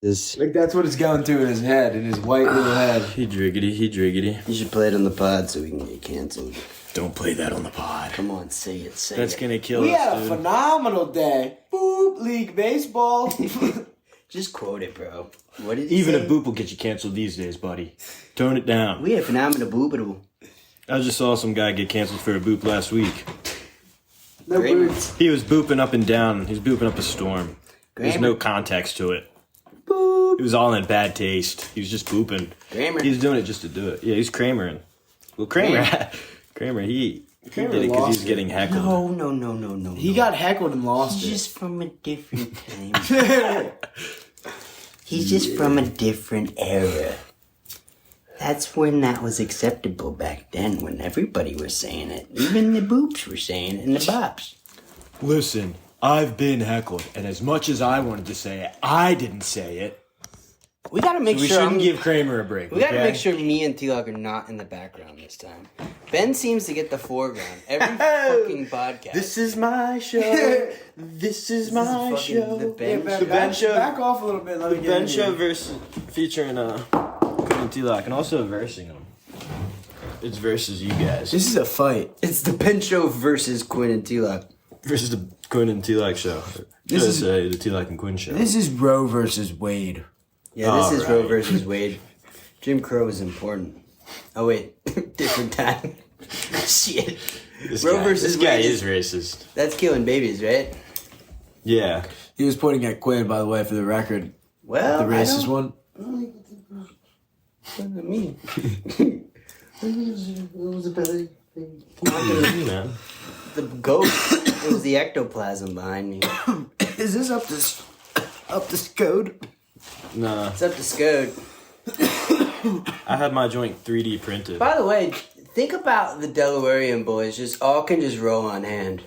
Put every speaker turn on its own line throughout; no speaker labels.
Like, that's what it's going through in his head, in his white little head.
He driggity.
You should play it on the pod so we can get canceled.
Don't play that on the pod.
Come on, say it.
That's gonna kill
We
us,
had a
dude.
phenomenal day. Boop, league baseball.
Just quote it, bro. What did
Even
say?
a boop will get you canceled these days, buddy. Tone it down.
We had phenomenal boobadoo.
I just saw some guy get canceled for a boop last week.
No
Grammar.
boots.
He was booping up and down. He was booping up a storm. There's
Grammar.
no context to it.
Boop.
It was all in bad taste. He was just booping.
Kramer.
He was doing it just to do it. Yeah, he's Kramer. Well, Kramer, he did it because he
lost
was
it.
getting heckled.
No.
He got heckled and lost
He's
it.
just from a different time. He's just from a different era. That's when that was acceptable back then, when everybody was saying it. Even the boops were saying it, and the bops.
Listen, I've been heckled, and as much as I wanted to say it, I didn't say it.
We gotta make
We
sure.
shouldn't give Kramer a break.
We gotta
okay?
make sure me and T-Log are not in the background this time. Ben seems to get the foreground every fucking podcast.
This is my show. This is my
fucking
show.
the Ben
Yeah,
show.
Ben show.
Back off a little bit. Let me get
Ben
in
show
here.
versus featuring Quinn and T-Lock, and also versing them. It's versus you guys.
This is a fight.
It's the Ben show versus Quinn and T-Log.
Versus the Quinn and T-Lock show.
This
Should I
is-
say the T-Lock and Quinn show.
This is Roe versus Wade.
Yeah, this is Roe
Alright.
versus Wade. Jim Crow is important. Oh wait, different time. Shit. Roe versus
this guy
Wade
is racist.
That's killing babies, right?
Yeah.
He was pointing at Quinn, by the way, for the record.
Well,
The racist one.
What does it mean?
Man.
The ghost was the ectoplasm behind me.
Is this up this code?
Nah.
It's up to Scode.
I had my joint 3D printed.
By the way, think about the Delawarean boys just all can just roll on hand.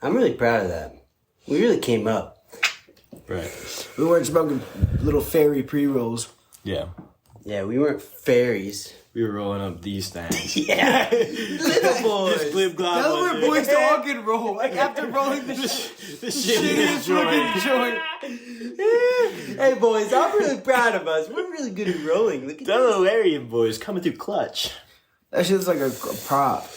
I'm really proud of that. We really came up.
Right.
We weren't smoking little fairy pre-rolls.
Yeah.
Yeah, we weren't fairies.
We were rolling up these things.
Yeah, little boys.
Just glib glob.
Delaware boys all can roll. Like after rolling the
The shittiest
looking
joint.
joint.
Hey boys, I'm really proud of us. We're really good at rolling. Look at this.
Delawarean boys coming through clutch.
That shit's like a prop.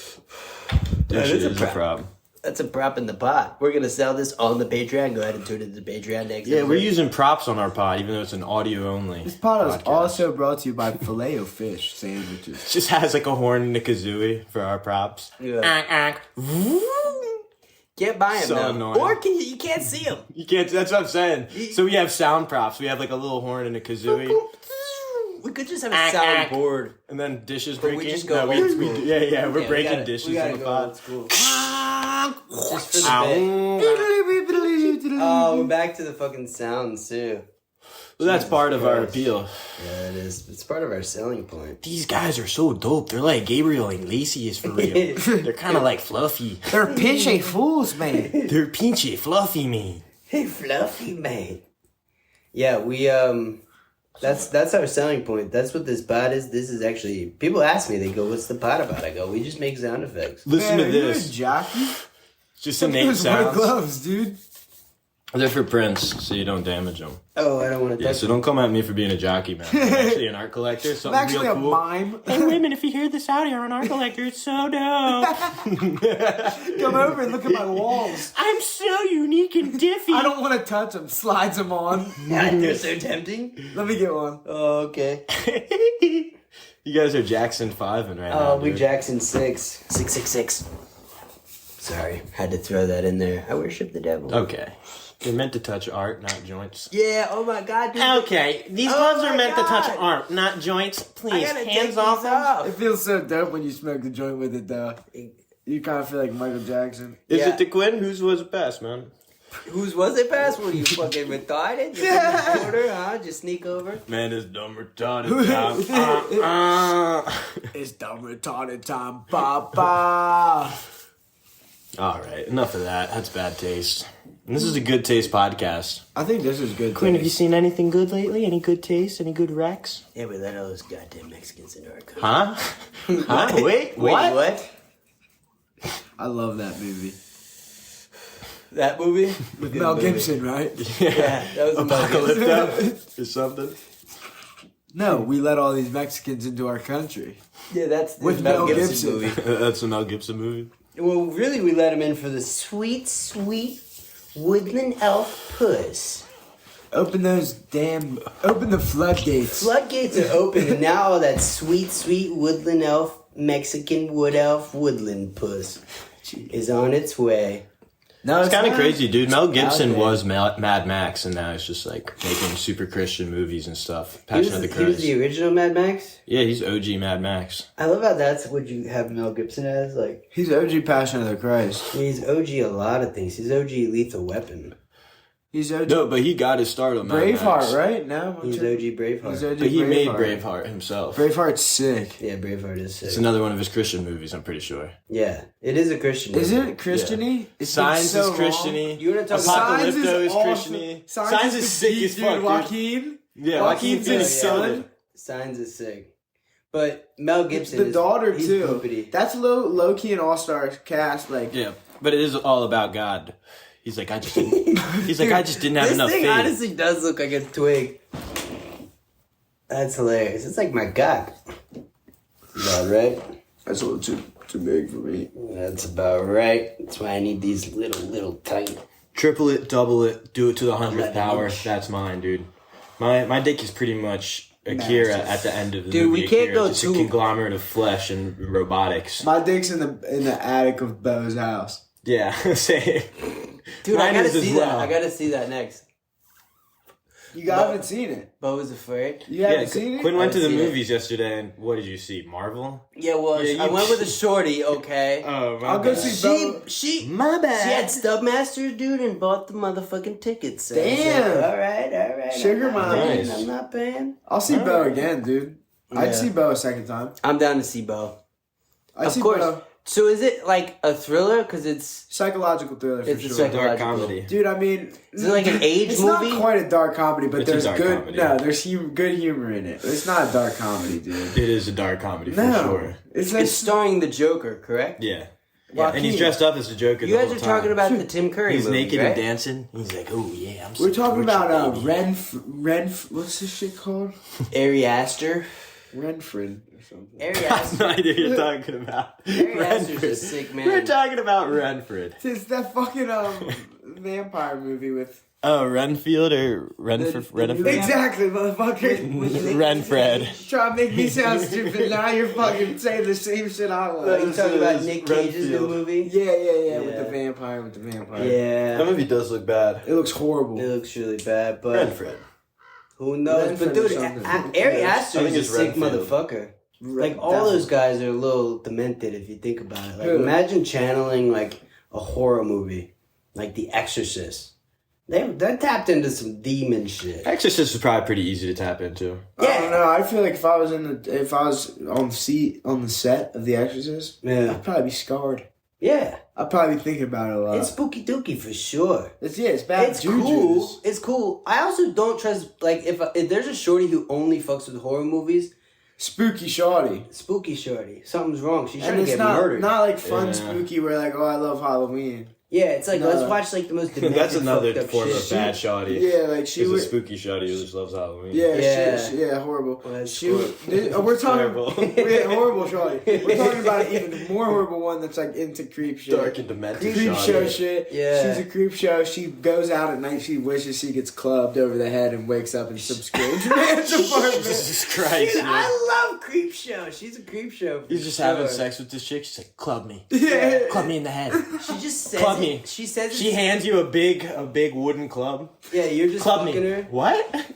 That shit
is a
is a
prop.
problem.
That's a prop in the pot. We're gonna sell this on the Patreon. Go ahead and tune into the Patreon next.
Yeah, we're
episode.
using props on our pod, even though it's an audio only.
This pod is
podcast.
also brought to you by Filet-O-Fish sandwiches.
Just has like a horn and a kazooie for our props.
Yeah. Can't buy them
So
though.
annoying.
Or can you can't see them.
You can't. That's what I'm saying. So we have sound props. We have like a little horn and a kazooie,
We could just have a soundboard.
and then dishes
But we
breaking.
just go
No,
old school.
yeah. We're
Yeah, we
breaking
gotta-
dishes
we gotta
in the
go
pod.
old school. Just for the bit.
Well,
Oh, we're back to the fucking sounds too.
that's part of our
Christ.
appeal.
Yeah, it is. It's part of our selling point.
These guys are so dope. They're like Gabriel and Iglesias for real. They're kind of like fluffy.
They're pinchy fools, man.
They're pinchy fluffy, man.
Hey, fluffy man. Yeah, we that's our selling point. That's what this pod is. This is actually people ask me. They go, "What's the pod about?" I go, "We just make sound effects."
Listen
Man,
to
are you a
this.
jockey?
Just
Look at
innate
those white
sounds.
gloves, dude.
They're for prints, so you don't damage them.
Oh, I don't want to
Yeah,
touch.
so don't come at me for being a jockey, man. I'm actually an art collector.
I'm
Something
actually
real
a
cool.
mime.
Hey, women, if you hear this out here, an art collector, it's so dope.
Come over and look at my walls.
I'm so unique and diffy.
I don't want to touch them. Slides them on.
God, they're so tempting.
Let me get one.
Oh, okay.
You guys are Jackson 5 right now.
Oh, we
dude.
Jackson 666. Sorry, had to throw that in there. I worship the devil.
Okay. They're meant to touch art, not joints.
Yeah. Oh my God, dude.
Okay, these
Oh
gloves are
my
meant to touch
God.
art, not joints.
I
Please,
gotta take
hands
these
off them.
off.
It feels so dope when you smoke the joint with it, though. You kind of feel like Michael Jackson.
Is
Yeah.
it the Quinn? Whose was it best, man?
Whose was it past? What are you fucking retarded? You fucking reporter, huh? Just sneak over.
Man, it's dumb retarded time.
It's dumb retarded time, Papa.
All right, enough of that. That's bad taste. And this is a good taste podcast.
I think this is good.
Quinn, have you seen anything good lately? Any good taste? Any good Rex?
Yeah, we let all those goddamn Mexicans into our country.
Huh? Huh? Wait, what?
What?
I love that movie.
That movie?
With Mel Gibson, right?
Yeah, that was a Mel Gibson.
Apocalypto or something.
No, we let all these Mexicans into our country.
Yeah, that's the
With
Mel
Mel
Gibson
Gibson.
movie.
That's a Mel Gibson movie.
Well, really, we let him in for the sweet, sweet woodland elf puss.
Open the floodgates.
Floodgates are open, and now all that sweet, sweet woodland elf, Mexican wood elf, woodland puss is on its way.
No,
It's kind of
not.
crazy, dude. Mel Gibson
there.
was Mad Max, and now he's just like making super Christian movies and stuff. Passion of the
He was
Christ.
the original Mad Max?
Yeah, he's OG Mad Max.
I love how that's what you have Mel Gibson as. Like,
He's OG Passion of the Christ.
he's OG a lot of things. He's OG Lethal Weapon.
He's OG
No, but he got his start on Mad Max.
Braveheart, right? No,
He's OG Braveheart.
He's OG
But he made
Braveheart.
Braveheart himself.
Braveheart's sick.
Yeah, Braveheart is sick.
It's another one of his Christian movies, I'm pretty sure.
Yeah, it is a Christian
Is
movie.
it Christian-y? It's
Signs
been so
is Christian-y.
You wanna talk about
Signs
Apocalypto is
awesome.
Christian-y. Signs is sick as fuck, dude.
Joaquin?
Yeah,
Joaquin's
Joaquin
his
Phoenix killed
son.
it.
Signs is sick. But Mel Gibson
The
is
daughter,
he's
too.
poopity.
That's low-key an all-star cast. Like,
Yeah, but it is all about God. He's like, I just didn't have
This
enough
thing
faith.
honestly does look like a twig. That's hilarious. It's like my God. About right?
that's a little too big for me.
That's about right. That's why I need these little tight.
Triple it, double it, do it to the 100th
11
power.
inch.
That's mine, dude. My dick is pretty much Akira
Massive.
at the end of the
Dude,
movie.
we can't
Akira.
go
Just
too-
a conglomerate of flesh and robotics.
My dick's in the attic of Bo's house.
Yeah, same.
Dude,
Mine
I gotta
is as
see
well.
that. I gotta see that next.
You haven't seen it.
Bo was afraid.
You haven't
Yeah,
seen it?
Quinn went to the
I've seen it.
movies yesterday, and what did you see? Marvel?
Yeah, well,
Yeah,
I
you-
went with a shorty, okay?
Oh, my
I'll go
bad.
see Bo.
She
My bad.
She had Stubmasters, dude, and bought the motherfucking tickets. So I was
Damn.
like, all right.
Sugar
I'm not
mama.
paying,
Nice.
I'm not paying.
I'll see Bo again, dude.
Yeah.
I'd see Bo a second time.
I'm down to see Bo.
I'd
Of
see
course.
Bo.
So is it like a thriller? Because it's
Psychological thriller for
It's a
sure.
psych-
Dark
Psychological.
comedy.
Dude, I mean,
Is it like an age
it's
movie?
not quite a dark comedy, but
It's a
there's
dark
good.
comedy.
No, there's good humor in it. It's not a dark comedy, dude.
It is a dark comedy for
No,
sure.
it's like
it's starring the Joker, correct?
Yeah.
Joaquin.
And he's dressed up as the Joker.
You
the
guys
whole
are
time.
talking about the Tim Curry
He's
movie,
naked
right?
and dancing. He's like, oh yeah, I'm.
We're
so
talking
tortured,
about
baby."
what's this shit called?
Ari Aster.
Renfred or something.
Ari
I have no
Aster.
idea you're talking about.
Ari Aster's a sick man.
We're talking about Renfred.
It's that fucking vampire movie with
Oh, Renfield or Renfred?
exactly, motherfucker.
Renfred.
Try to make me sound stupid. Now you're fucking saying the same shit I was.
Well, you talking about
is
Nick Cage's new
Renfield.
Yeah,
movie?
with
Yeah.
the vampire,
That
Yeah.
movie does look bad.
It looks horrible.
It looks really bad, but
Renfred.
who knows?
Renfred
But
or
dude,
something.
Ari Aster
I think
is a
it's
sick
Renfield.
motherfucker. Like all those guys are a little demented if you think about it. Like
Who?
imagine channeling like a horror movie, like The Exorcist. They tapped into some demon shit.
Exorcist is probably pretty easy to tap into.
I don't know. I feel like if I was on the set of The Exorcist,
Yeah,
I'd probably be scarred.
yeah.
I'd probably be thinking about it a lot.
It's spooky dooky for sure.
It's bad.
It's
juju.
cool. It's cool. I also don't trust like if there's a shorty who only fucks with horror movies,
Spooky shawty.
spooky shorty. Something's wrong. She's trying
And
to
it's
get murdered.
not like fun
Yeah.
spooky where like, oh, I love Halloween.
Yeah, it's like
No.
let's watch like the most demented,
That's another
fucked up
form
shit.
of bad shoddy.
Yeah, like she
She's a
would.
spooky shoddy who just loves Halloween.
Yeah,
Yeah.
yeah, horrible.
Well, that's
She would, we're talking
Terrible.
yeah, horrible shawty. We're talking about an even more horrible one that's like into creep shit.
Dark and demented
Creep
shoddy.
show shit.
Yeah.
She's a creep show. She goes out at night. She wishes she gets clubbed over the head and wakes up in some strange man's apartment.
Jesus Christ.
Dude,
man.
I love creep show. She's a creep show. for
He's just
sure.
having sex with this chick. She's like, club me.
Yeah.
Club me in the head.
She just says
Club
it.
me.
She says
She
it.
hands you a big wooden club.
Yeah, you're just
Club
fucking
me.
her.
What?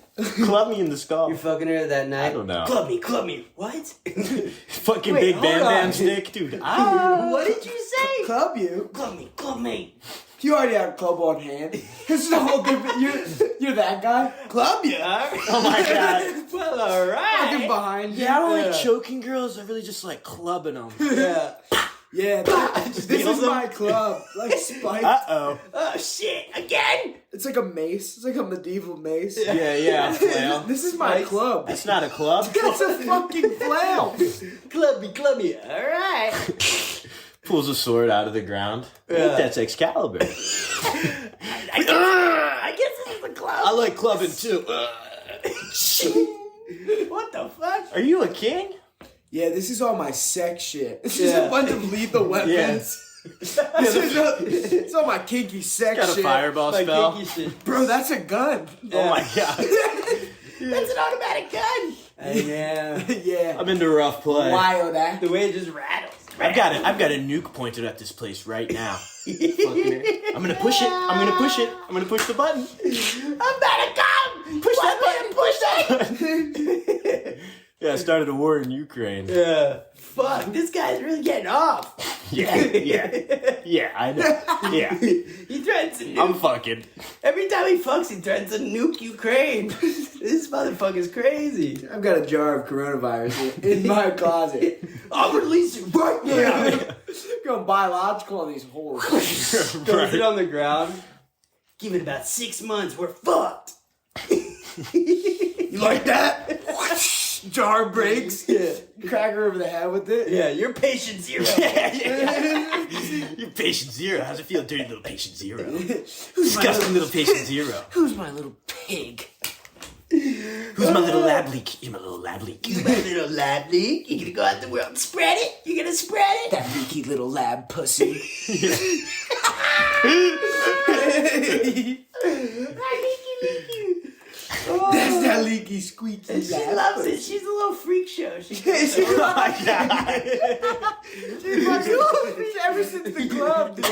Club me in the skull.
You're fucking her that night.
I don't know.
Club me. What?
Fucking
Wait,
big
hold
Bam Bam
on.
stick, dude. Ah.
What did you say?
Club you.
Club me.
You already have a club on hand. This is a whole different. You're that guy. Club you.
Oh my god.
Well, all
Fucking
right.
behind you.
Yeah, I don't
Yeah.
like choking girls. I really just like clubbing them.
Yeah.
Yeah, this
nails
is
him.
my club. Like Spike.
Uh-oh.
Oh shit! Again.
It's like a mace. It's like a medieval mace.
Yeah, flail.
This is my
Spikes.
club.
That's not a club.
That's a fucking flail.
Club me. All right.
Pulls a sword out of the ground. I
Yeah.
think that's Excalibur.
I guess this is the club.
I like clubbing too.
What the fuck?
Are you a king?
Yeah, this is all my sex shit. This is
Yeah.
a bunch of lethal weapons. It's all my kinky sex
Got a
shit.
fireball
My
spell.
kinky shit.
Bro, that's a gun.
Oh my god.
That's an automatic gun. Yeah.
Yeah.
I'm into rough play.
Wild act.
The way it just rattles.
I've got a nuke pointed at this place right now. I'm gonna push it. I'm gonna push it. I'm gonna push the button.
I'm about to come.
Push that
button. Push it.
Yeah, I started a war in Ukraine.
Yeah. Fuck. This guy's really getting off.
Yeah, I know. Yeah,
He threatens to nuke.
I'm fucking.
Every time he fucks, he threatens to nuke Ukraine. This motherfucker's crazy.
I've got a jar of coronavirus in my closet.
I'll release it right now.
Going biological on these whores.
Throws it on the ground. Give it about 6 months. We're fucked.
You like that? Jar breaks.
Yeah.
Crack her over the head with it.
Yeah, you're patient zero.
You're patient zero. How's it feel, dirty little patient zero? Disgusting little patient zero.
Who's my little pig?
Who's my little lab leak? You're my little lab leak.
You my little lab leak. You gonna go out in the world and spread it? You gonna spread it?
That leaky little lab pussy. That's that leaky squeaky
And she
lab
loves
pussy.
it. She's a little freak show. She
She's
Oh my god.
ever since the club, dude.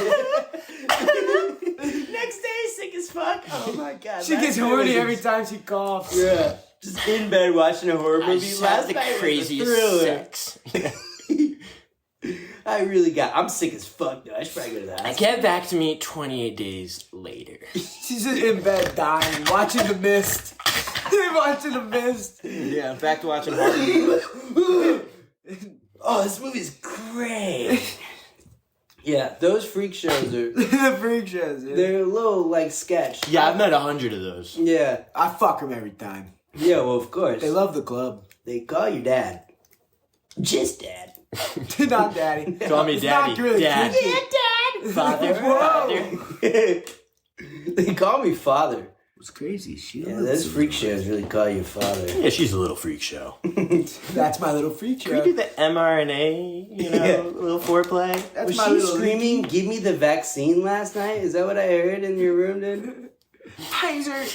next day sick as fuck. Oh my god.
She gets horny every time she coughs.
Yeah. Just in bed watching a horror movie. Last night was a
craziest
thriller.
sex.
I'm sick as fuck though. I should probably go to the hospital.
Get back to me 28 days later.
She's just in bed dying, watching the mist. Watching the mist.
Yeah, back to watching horror movies.
Oh, this movie's great. Yeah, those freak shows are.
The freak shows, dude.
They're a little like sketch.
Yeah, I've met 100 of those.
Yeah.
I fuck them every time.
Yeah, well, of course.
They love the club.
They call you dad. Just dad.
Not daddy.
Call me
It's
daddy.
not really
Dad.
kinky.
Dad.
Father.
Whoa.
They call me father.
It's crazy.
Yeah, those freak shows really call you father.
Yeah, she's a little freak show.
That's my little freak
Can we do
show.
the mRNA,
Yeah.
a little foreplay?
That's
Was
my
she
little
screaming, "Give me the vaccine" last night? Is that what I heard in your room, dude?
Pfizer.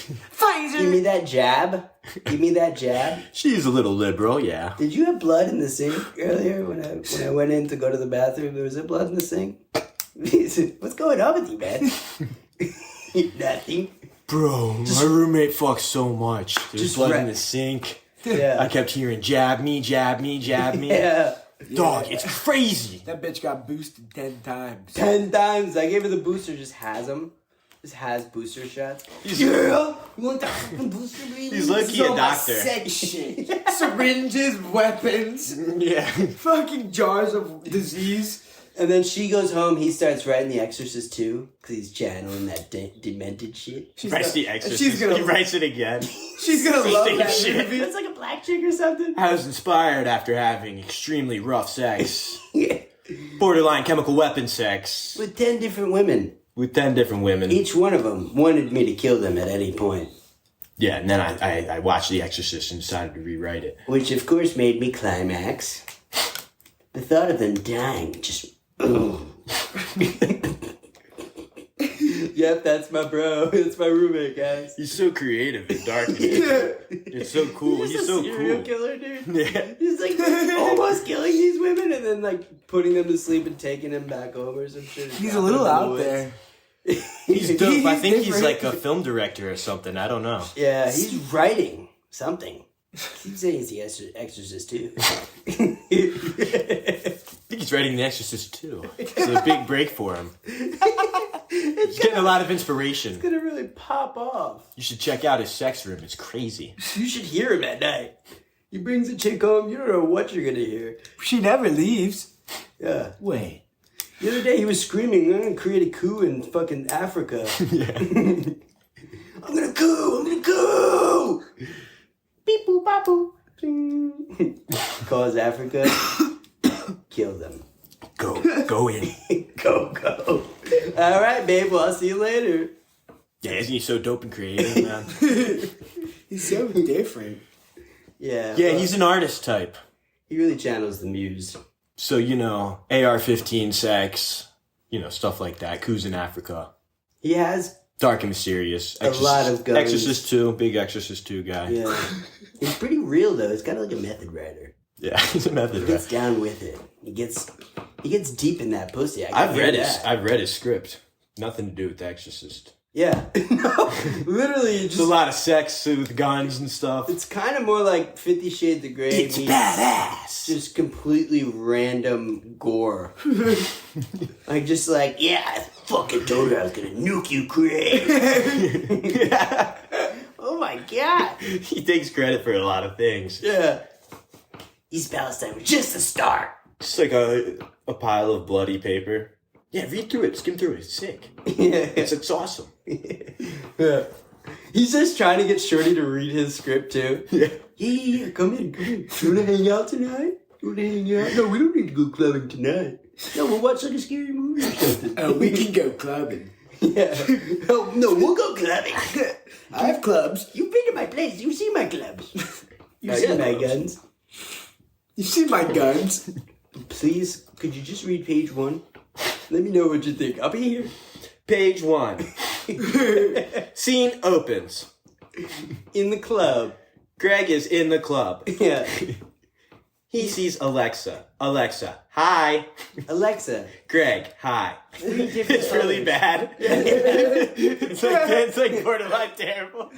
Give me that jab. Give me that jab.
She's a little liberal, yeah.
Did you have blood in the sink earlier when I went in to go to the bathroom? There was blood in the sink. What's going on with you, man? Nothing.
Bro, my roommate fucks so much. There's
Just
blood
ra-
in the sink.
Yeah.
I kept hearing jab me, jab me, jab me.
Yeah.
Dog, it's crazy.
That bitch got boosted 10 times.
10 times. I gave her the booster. Just has them. Just has booster shots.
He's,
Yeah. You want the fucking booster, baby?
he's low-key a
So much
doctor.
sex shit. Syringes, weapons,
Yeah.
fucking jars of disease.
And then she goes home. He starts writing The Exorcist 2 because he's channeling that demented shit.
She's
Writes
gonna-
the Exorcist.
She's gonna,
He writes it again.
she's gonna love
Same
that
shit.
movie.
That's like a black chick or something.
I was inspired after having extremely rough sex.
Yeah.
Borderline chemical weapon sex.
With 10 different women.
With 10 different women.
Each one of them wanted me to kill them at any point.
Yeah, and then I watched The Exorcist and decided to rewrite it.
Which, of course, made me climax. The thought of them dying just... Yep, that's my bro. That's my roommate, guys.
He's so creative and dark. It's so cool. He's
a
so
serial
cool.
killer, dude.
Yeah.
He's like almost killing these women and then like putting them to sleep and taking them back over or some shit.
He's a little out there.
He's dope. I think he's
different.
like a film director or something. I don't know.
Yeah, he's writing something. Keep saying he's the Exorcist too.
I think he's writing The Exorcist too. It's a big break for him. He's getting a lot of inspiration.
It's gonna really pop off.
You should check out his sex room. It's crazy.
You should hear him at night. He brings a chick home. You don't know what you're gonna hear.
She never leaves.
Yeah.
Wait.
The other day he was screaming, "I'm gonna create a coup in fucking Africa."
Yeah.
I'm gonna coup! Beep boop bop boop. Calls Africa. Kill them.
Go in.
Go. All right, babe. Well, I'll see you later.
Yeah, isn't he so dope and creative, man?
He's so different.
Yeah.
Yeah,
well,
he's an artist type.
He really channels the muse.
So, AR-15 sex, stuff like that. Coups in Africa.
He has
Dark and Mysterious.
a lot of guns.
Exorcist 2, big Exorcist 2 guy.
Yeah. He's pretty real, though. He's kind of like a method writer.
Yeah, he's a method
He gets down with it. He gets deep in that pussy.
I've read his script. Nothing to do with The Exorcist.
Yeah. No, literally,
It's a lot of sex with guns and stuff.
it's kind of more like 50 Shades of Grey.
It's
meets
badass.
Just completely random gore. I fucking told her I was gonna nuke you, Craig. Oh my god.
He takes credit for a lot of things.
Yeah. East Palestine was just the start.
Just like a pile of bloody paper. Yeah, read through it. Skim through it. It's sick.
Yeah.
It's awesome.
Yeah. He's just trying to get Shorty to read his script too.
Yeah.
Yeah, come in. You wanna hang out tonight? You wanna hang out? No, we don't need to go clubbing tonight. No, we'll watch like a scary movie or something.
Oh, we can go clubbing.
Yeah. Oh, no, we'll go clubbing.
I have clubs.
You've been to my place. You see my clubs. You see my guns.
You see my guns?
Please, could you just read page 1? Let me know what you think. I'll be here.
Page 1. Scene opens.
In the club.
Greg is in the club.
Yeah.
He sees Alexa. Alexa, hi.
Alexa.
Greg, hi.
3 different
It's really
colors.
bad. It's like borderline terrible.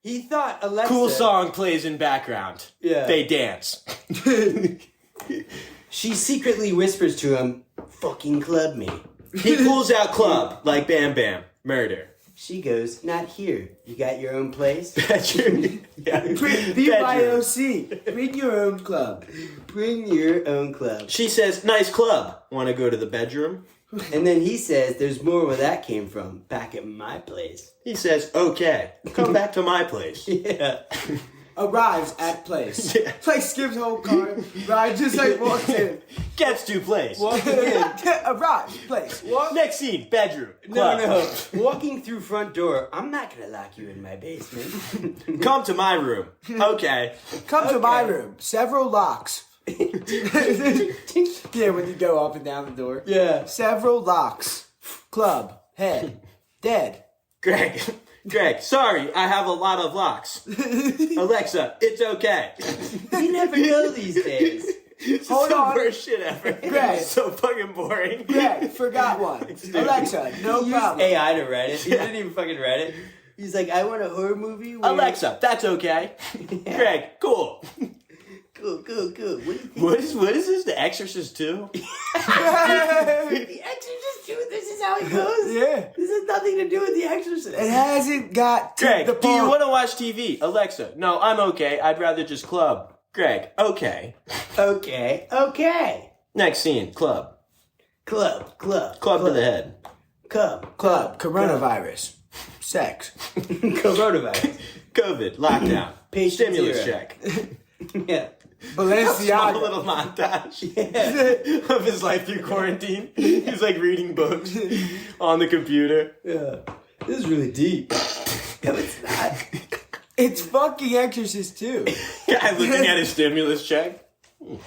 He thought Alexa.
Cool song plays in background.
Yeah.
They dance.
She secretly whispers to him, "Fucking club me."
He pulls out club like Bam Bam. Murder.
She goes, "Not here. You got your own place?"
Bedroom. Yeah.
BYOC. Bring your own club.
Bring your own club.
She says, nice club. Want to go to the bedroom?
And then he says, "There's more where that came from. Back at my place."
He says, okay. Come back to my place.
Yeah.
Arrives at place.
Yeah.
Like skips whole car. Ride just like walks in.
Gets to place.
Walking in.
Arrives place.
Next scene, bedroom.
No,
Club.
no. Walking through front door. I'm not gonna lock you in my basement.
Come to my room. Okay.
Come to my
Okay.
room. Several locks. Yeah, when you go up and down the door.
Yeah.
Several locks. Club. Head. Dead.
Greg, sorry, I have a lot of locks. Alexa, it's okay.
You never know these days.
It's
Hold
the
on.
worst shit ever.
Greg.
It's so fucking boring.
Greg, forgot one. Alexa, no
He
problem.
used AI to write it. He didn't even fucking write it. He's like, "I want a horror movie where..."
Alexa, that's okay. Greg, cool.
Cool. What do you think?
What is this? The Exorcist 2?
The Exorcist 2, this is how it goes?
Yeah.
This has nothing to do with The Exorcist.
It hasn't got to
Greg,
the
do you
point.
want to watch TV? Alexa, no, I'm okay. I'd rather just club. Greg, okay.
Okay.
Next scene, club.
Club.
Club to the head.
Club. Coronavirus. Sex.
Coronavirus.
COVID, lockdown.
Patient
Stimulus
0.
check.
Yeah.
Small
Balenciaga.
little montage
Yeah.
of his life through quarantine. He's like reading books on the computer.
Yeah. This is really deep. No, it's not.
It's fucking Exorcist too.
Guy looking at his stimulus check.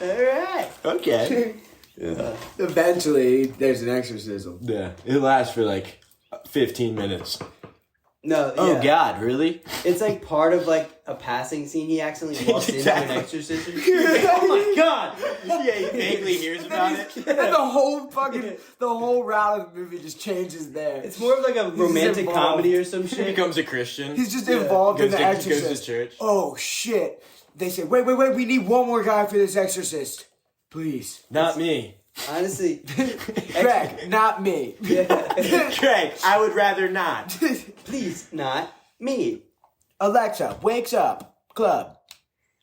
Alright.
Okay.
Eventually, there's an exorcism.
Yeah, it lasts for like 15 minutes.
No,
Oh
yeah.
God, really?
It's like part of like a passing scene. He accidentally walks
Exactly.
into an exorcism.
Oh my God! Yeah, he vaguely hears about it.
And then the whole route of the movie just changes there.
It's more of like a romantic
involved.
comedy or some
He
shit.
becomes a Christian.
He's just involved in
Goes
the
to- goes to
exorcist.
church.
Oh shit! They say, wait, we need one more guy for this exorcist, please.
Not me.
Honestly.
Greg, not me.
Yeah.
Craig, I would rather not.
Please, not me.
Alexa wakes up. Club.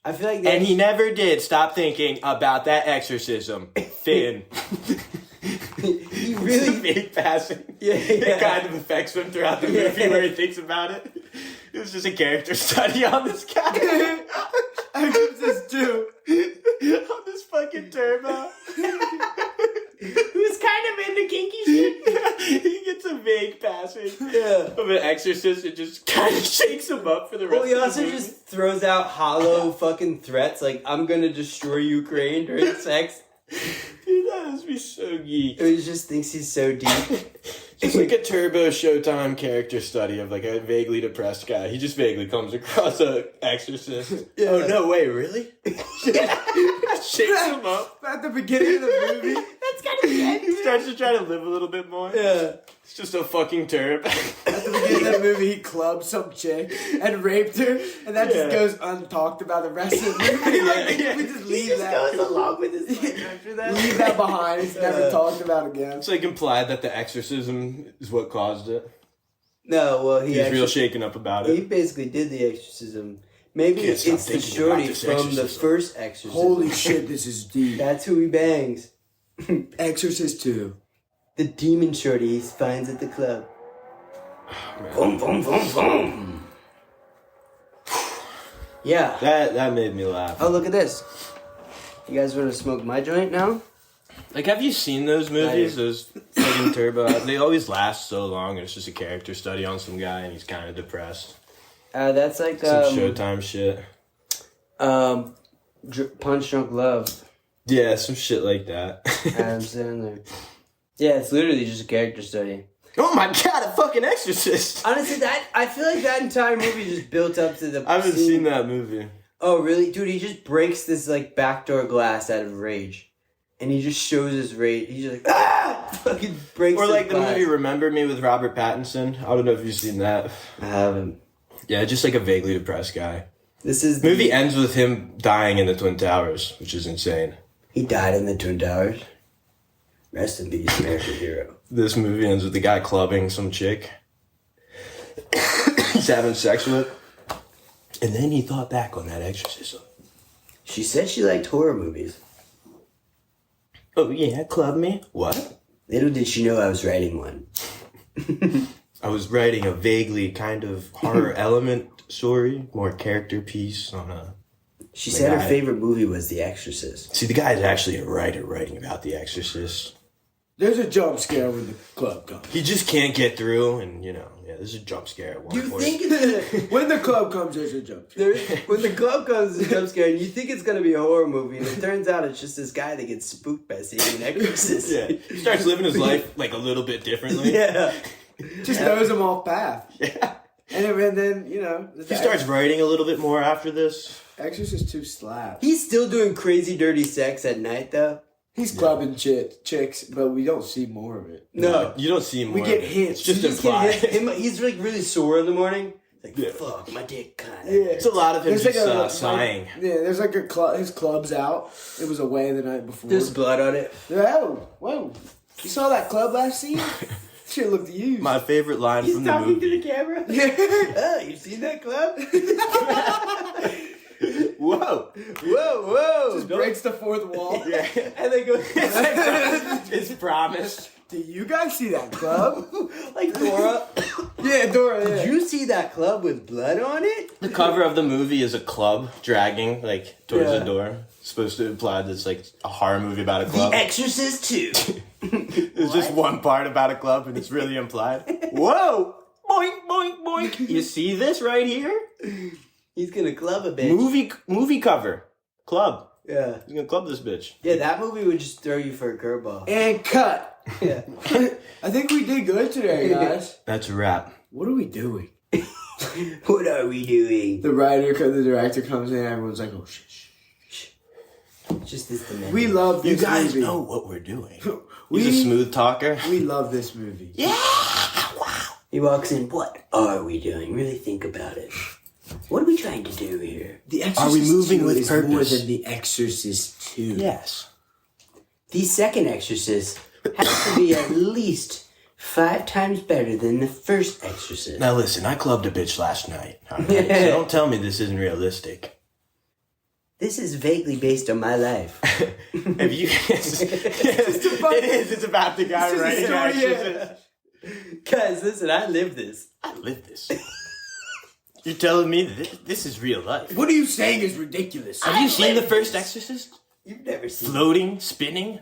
I feel like
And he never did stop thinking about that exorcism. Finn.
he
It's a
really.
big passing.
Yeah.
It kind of affects him throughout the movie
Yeah.
where he thinks about it. It was just a character study on this guy.
Exorcist 2.
On this fucking turbo. exorcist and just kind of shakes him up for the rest
Well, he
of the
also
movie.
just throws out hollow fucking threats like, I'm gonna destroy Ukraine during sex.
Dude, that must be so geek.
He just thinks he's so deep.
It's like a Turbo Showtime character study of like a vaguely depressed guy. He just vaguely comes across a exorcist.
Yeah.
Oh no, wait, really? Shakes him up.
At the beginning of the movie,
That's gotta be it.
He starts to try to live a little bit more.
Yeah.
It's just a fucking turb.
at the beginning of the movie, he clubbed some chick and raped her, and that just
Yeah.
goes untalked about the rest of the movie. Like,
Yeah.
we just
He
leave
just
that.
goes along with his life after that.
Leave that behind. It's never talked about again.
It's like implied that the exorcism is what caused it.
No, well,
He's real shaken up about
He
it.
basically did the exorcism. Maybe
Can't
it's
stop
the
thinking
shorty
about this
from the
exorcism.
first exorcism.
Holy shit, this is deep.
That's who he bangs.
Exorcist 2.
The demon shorty he finds at the club.
Boom, boom, boom, boom.
Yeah.
That made me laugh.
Oh, look at this. You guys want to smoke my joint now?
Like, have you seen those movies? Those fucking Turbo. They always last so long, and it's just a character study on some guy, and he's kind of depressed.
That's like
Some Showtime shit.
Punch Drunk Love.
Yeah, some shit like that.
Adam Sandler. Yeah, it's literally just a character study.
Oh my god, a fucking exorcist!
Honestly, I feel like that entire movie just built up to the.
I haven't
scene.
seen that movie.
Oh really, dude? He just breaks this like backdoor glass out of rage, and he just shows his rage. He's just like fucking breaks.
Or
the
like the
glass.
movie Remember Me with Robert Pattinson. I don't know if you've seen that.
I haven't.
Yeah, just like a vaguely depressed guy.
This is
The movie ends with him dying in the Twin Towers, which is insane.
He died in the Twin Towers. Rest in peace, American hero.
This movie ends with the guy clubbing some chick he's having sex with. And then he thought back on that exorcism.
She said she liked horror movies.
Oh yeah, club me? What?
Little did she know I was writing one.
I was writing a vaguely kind of horror element story, more character piece on a...
She said her
guy.
favorite movie was The Exorcist.
See, the guy's actually a writer writing about The Exorcist.
There's a jump scare when the club comes.
He just can't get through, and yeah, there's a jump scare at one
You
point.
think it's
When the club comes, there's a jump scare.
when the club comes, it's a jump scare, and you think it's gonna be a horror movie, and it turns out it's just this guy that gets spooked by seeing an exorcist.
Yeah, he starts living his life like a little bit differently.
Yeah.
Just throws him off path.
Yeah.
And then, you know.
He starts writing a little bit more after this.
Exorcist 2 slaps.
He's still doing crazy dirty sex at night though.
He's clubbing chicks, but we don't see more of it.
No.
You don't see him
We
more.
get
of it.
hints.
It's just
You just get
implied.
he's like really sore in the morning. Like,
Yeah.
fuck, my dick kinda.
Yeah.
It's a lot of him
There's
just
like
sighing.
Yeah, there's like a club. His club's out. It was away the night before.
There's blood on it.
Whoa. You saw that club last season? Shit looked used.
My favorite line
He's
from the
talking
movie.
to the camera.
Yeah.
Oh, you seen that club?
Whoa!
Whoa.
Just
Don't-
breaks the fourth wall.
Yeah.
And they go
It's promised.
Do you guys see that club?
like Dora.
Yeah, Dora. Yeah.
Did you see that club with blood on it?
The cover of the movie is a club dragging like towards
Yeah.
the door. It's supposed to imply that it's like a horror movie about a club.
The Exorcist 2.
There's just one part about a club, and it's really implied. Whoa! Boink, boink, boink. You see this right here?
He's gonna club a bitch.
Movie cover. Club.
Yeah.
He's gonna club this bitch.
Yeah, that movie would just throw you for a curveball.
And cut.
Yeah.
I think we did good today, guys.
That's a wrap.
What are we doing?
What are we doing?
The the director comes in, everyone's like, oh shit.
Just this dimension.
We love
You
this
guys
movie.
know what we're doing.
We-
He's a smooth talker.
We love this movie.
Yeah! Wow.
He walks in, what are we doing? Really think about it. What are we trying to do here?
The Exorcist
Are we moving
2
with
is more
purpose?
than The Exorcist 2.
Yes.
The second Exorcist has to be at least 5 times better than the first Exorcist.
Now listen, I clubbed a bitch last night. All right? So don't tell me this isn't realistic.
This is vaguely based on my life.
If you it is. It's about the guy
It's just a
writing
story,
Exorcist.
Guys, listen, I live this.
I live this. You're telling me that this is real life?
What are you saying is ridiculous?
Have you seen the first Exorcist?
You've never seen
Floating, spinning.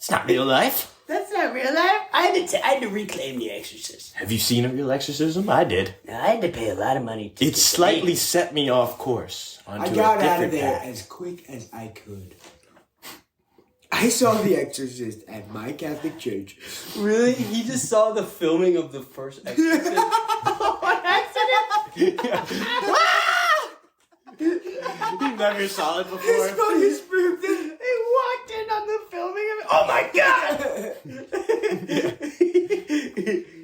It's not real life.
That's not real life. I had to reclaim The Exorcist.
Have you seen a real exorcism? I did.
Now, I had to pay a lot of money to
It slightly set me off course onto
I
a
got
different
out of there
path.
as quick as I could. I saw The Exorcist at my Catholic church.
Really? He just saw the filming of the first Exorcist on accident?
You never saw it before?
His fucking spooked him.
He walked in on the filming of it. Oh my god!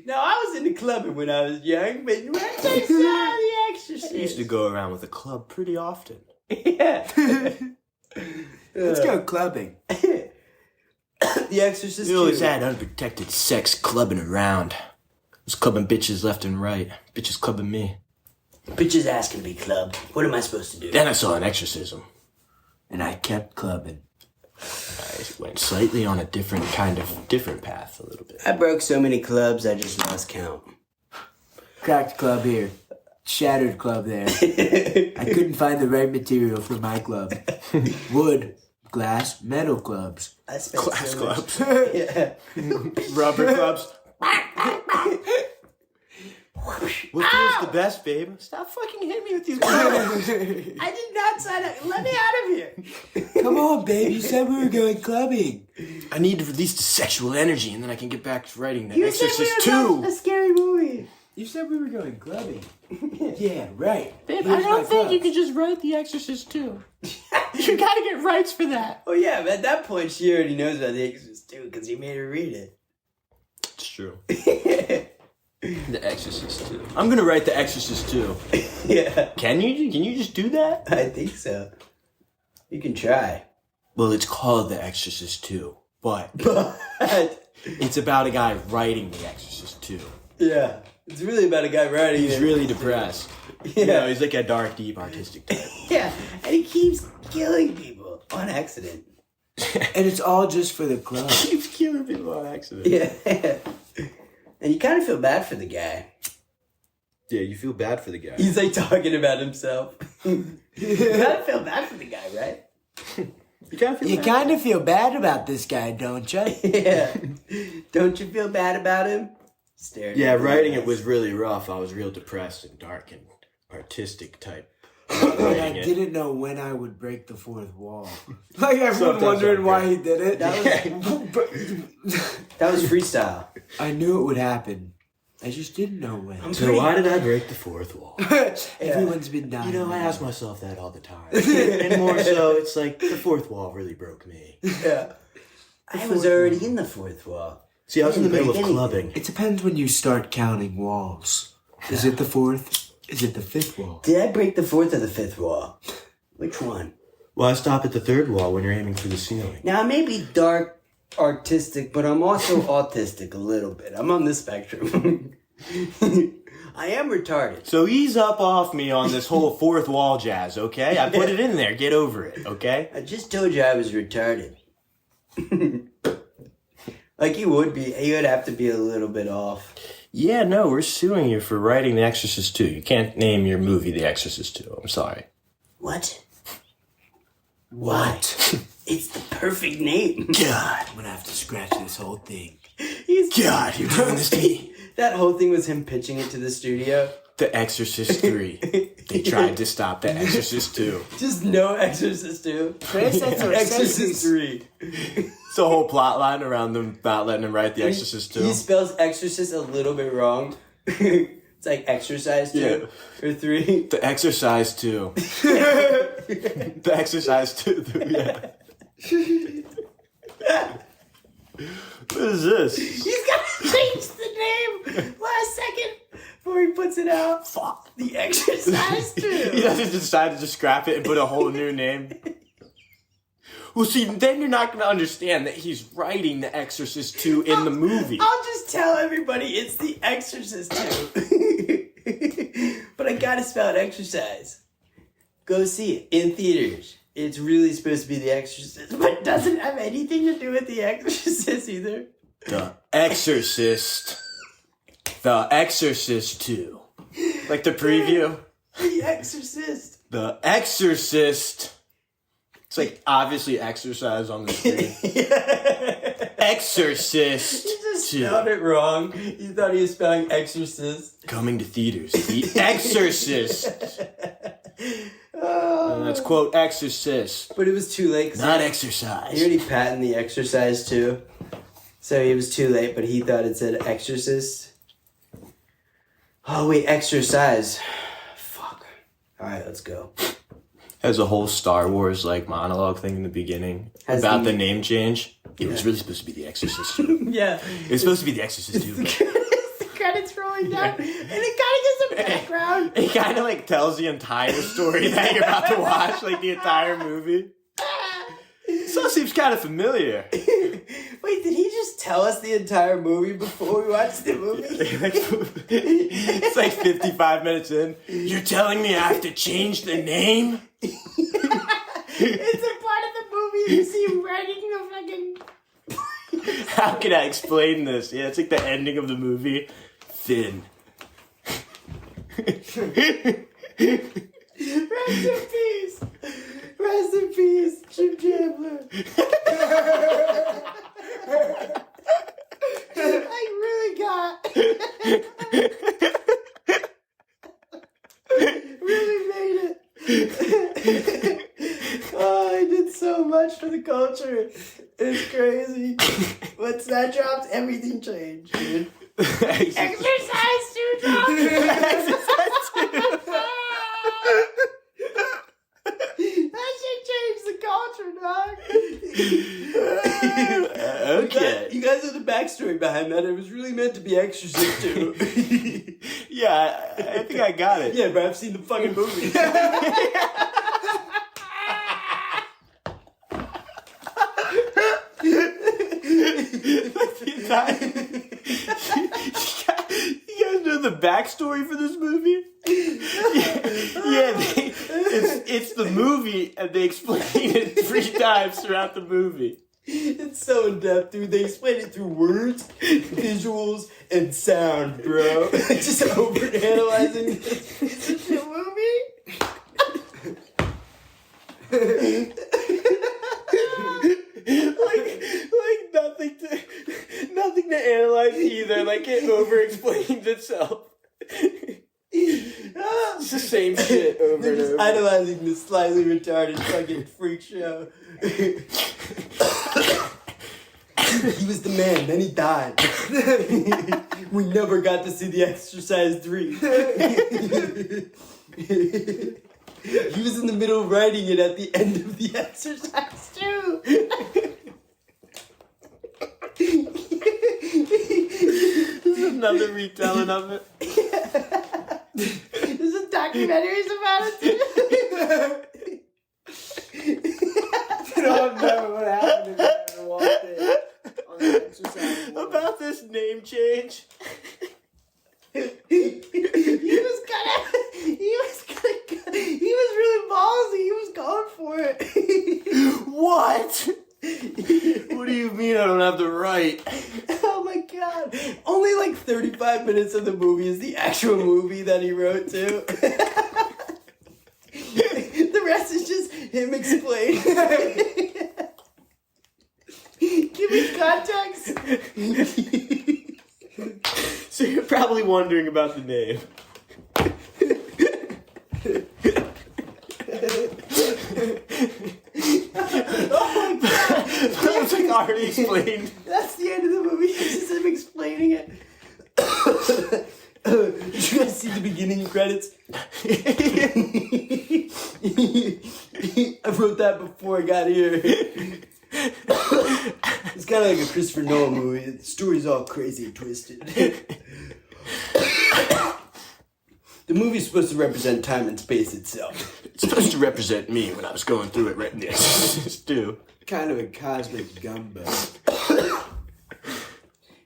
Now, I was into clubbing when I was young, but once I saw The Exorcist...
I used to go around with a club pretty often.
Yeah.
Let's go clubbing.
The Exorcist
We always
2.
had unprotected sex clubbing around. Was clubbing bitches left and right. Bitches clubbing me.
Bitches asking to be clubbed. What am I supposed to do?
Then I saw an exorcism.
And I kept clubbing.
I went slightly on a different path a little bit.
I broke so many clubs, I just lost count.
Cracked club here. Shattered club there. I couldn't find the right material for my club. Wood, glass, metal clubs.
I spent
Glass
so much-
clubs.
Yeah.
Rubber clubs. What feels the best, babe? Stop fucking hitting me with these words.
I did not sign up. Let me out of here.
Come on, babe. You said we were going clubbing.
I need to release the sexual energy, and then I can get back to writing The
You said we
Exorcist
were watching
2.
a scary movie.
You said we were going clubbing. Yeah, right.
Babe,
Here's
I don't
my
think
club.
you could just write The Exorcist 2. You gotta get rights for that.
Oh yeah, but at that point she already knows about The Exorcist too, because he made her read it.
It's true. The Exorcist 2. I'm gonna write The Exorcist 2.
Yeah,
Can you? Can you just do that?
I think so. You can try.
Well, it's called The Exorcist 2, but
But,
it's about a guy writing The Exorcist 2.
yeah, it's really about a guy writing
He's
it.
really depressed.
Yeah.
You know, he's like a dark, deep, artistic type.
Yeah, and he keeps killing people on accident.
And it's all just for the club.
Keeps killing people on accident.
Yeah. And you kind of feel bad for the guy.
Yeah, you feel bad for the guy.
He's like talking about himself. You kind of feel bad for the guy, right?
You kind of feel
You
bad.
kind of feel bad about this guy, don't you?
Yeah. Don't you feel bad about him? Staring
Yeah,
at the
writing
eyes.
it was really rough. I was real depressed and dark and artistic type.
Like, I
writing it.
didn't know when I would break the fourth wall. Like everyone
Sometimes
wondering
I'm
why
great.
he did it.
That was freestyle.
I knew it would happen. I just didn't know when.
So why did I break the fourth wall?
Everyone's been dying.
You know, I ask myself that all the time. And more so, it's like the fourth wall really broke me.
Yeah.
I was already in the fourth wall.
See, I was in the middle of
Break anything.
clubbing.
It depends when you start counting walls. Is it the fourth? Is it the fifth wall?
Did I break the fourth or the fifth wall? Which one?
Well, I stop at the third wall when you're aiming for the ceiling.
Now, I may be dark, artistic, but I'm also autistic a little bit. I'm on the spectrum. I am retarded.
So ease up off me on this whole fourth wall jazz, okay? I put it in there. Get over it, okay?
I just told you I was retarded. Like you would be. You would have to be a little bit off.
Yeah, no, we're suing you for writing The Exorcist 2. You can't name your movie The Exorcist 2. I'm sorry.
What?
What?
It's the perfect name.
God, I'm gonna have to scratch this whole thing.
God, you're doing this to me.
That whole thing was him pitching it to the studio.
The Exorcist 3. They tried to stop The Exorcist 2.
Just no Exorcist 2.
Chris, that's what
Exorcist 3.
It's the whole plot line around them not letting him write The Exorcist 2.
He spells exorcist a little bit wrong. It's like exercise 2 or 3.
The Exercise 2. The Exercise 2. Yeah. What is this?
He's got to change the name last second before he puts it out. Fuck. The exercise 2.
He doesn't decide to just scrap it and put a whole new name. Well, see, then you're not going to understand that he's writing The Exorcist 2 in the movie.
I'll just tell everybody it's The Exorcist 2. But I gotta spell it exercise. Go see it in theaters. It's really supposed to be The Exorcist, but doesn't have anything to do with The Exorcist either.
The Exorcist. The Exorcist 2. Like the preview.
The Exorcist.
The Exorcist. It's like obviously exercise on the screen. Exorcist.
He just
2.
spelled it wrong. He thought he was spelling exorcist.
Coming to theaters. The Exorcist. And that's quote Exorcist.
But it was too late. 'Cause
Not
he
exercise.
already patented the exercise too. So it was too late, but he thought it said exorcist. Oh wait, exercise. Fuck. Alright, let's go.
Has a whole Star Wars like monologue thing in the beginning
Has
about
the-
the name change. It was really supposed to be The Exorcist 2.
Yeah.
It was supposed to be The Exorcist 2.
The credits rolling down, and it kind of gives a background.
It kind of like tells the entire story that you're about to watch, like the entire movie. This all seems kind of familiar.
Wait, did he just tell us the entire movie before we watched the movie?
It's like 55 minutes in. You're telling me I have to change the name?
It's a part of the movie you see him writing the fucking...
How can I explain this? Yeah, it's like the ending of the movie. Finn.
Rest in peace. Rest in peace, Jim Chandler. I really really made it. Oh, I did so much for the culture. It's crazy. Once that dropped, everything changed, dude. Exercise to drop. That shit changed the culture, dog.
Okay.
You guys know the backstory behind that. It was really meant to be Exorcist too.
Yeah, I think I got it.
Yeah, but I've seen the fucking movie.
You guys know the backstory for this movie? It's the movie, and they explain it 3 times throughout the movie.
It's so in depth, dude. They explain it through words, visuals, and sound, bro. Just overanalyzing this shit movie.
like nothing to analyze either. Like it over explains itself. It's the same shit over
They're
and
just
over.
idolizing this slightly retarded fucking freak show. He was the man, then he died. We never got to see the Exercise 3. He was in the middle of writing it at the end of the Exercise 2.
This is another retelling of it.
There's a documentaries about it too.
You don't remember what happened if you ever watched it on the Exercise 1.
About this name change.
He was really ballsy. He was going for it.
What? What do you mean I don't have the right?
Oh my god. Only like 35 minutes of the movie is the actual movie that he wrote too. The rest is just him explaining. Give me context.
So you're probably wondering about the name. It's like already explained.
That's the end of the movie. It's just him explaining it. Did you guys see the beginning credits? I wrote that before I got here. It's kind of like a Christopher Nolan movie. The story's all crazy and twisted. The movie's supposed to represent time and space itself.
It's supposed to represent me when I was going through it right in the Exorcist too.
Kind of a cosmic gumbo.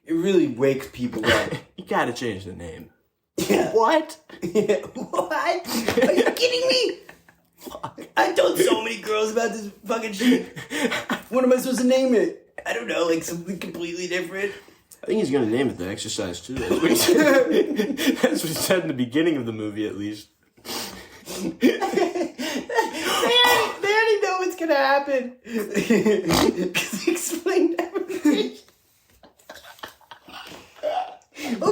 It really wakes people up.
You gotta change the name.
Yeah.
What?
Yeah. What? Are you kidding me? I told so many girls about this fucking shit. What am I supposed to name it? I don't know, like something completely different.
I think he's gonna name it The Exercise too. That's what he said. That's what he said in the beginning of the movie, at least.
They already know what's gonna happen. Because he explained everything.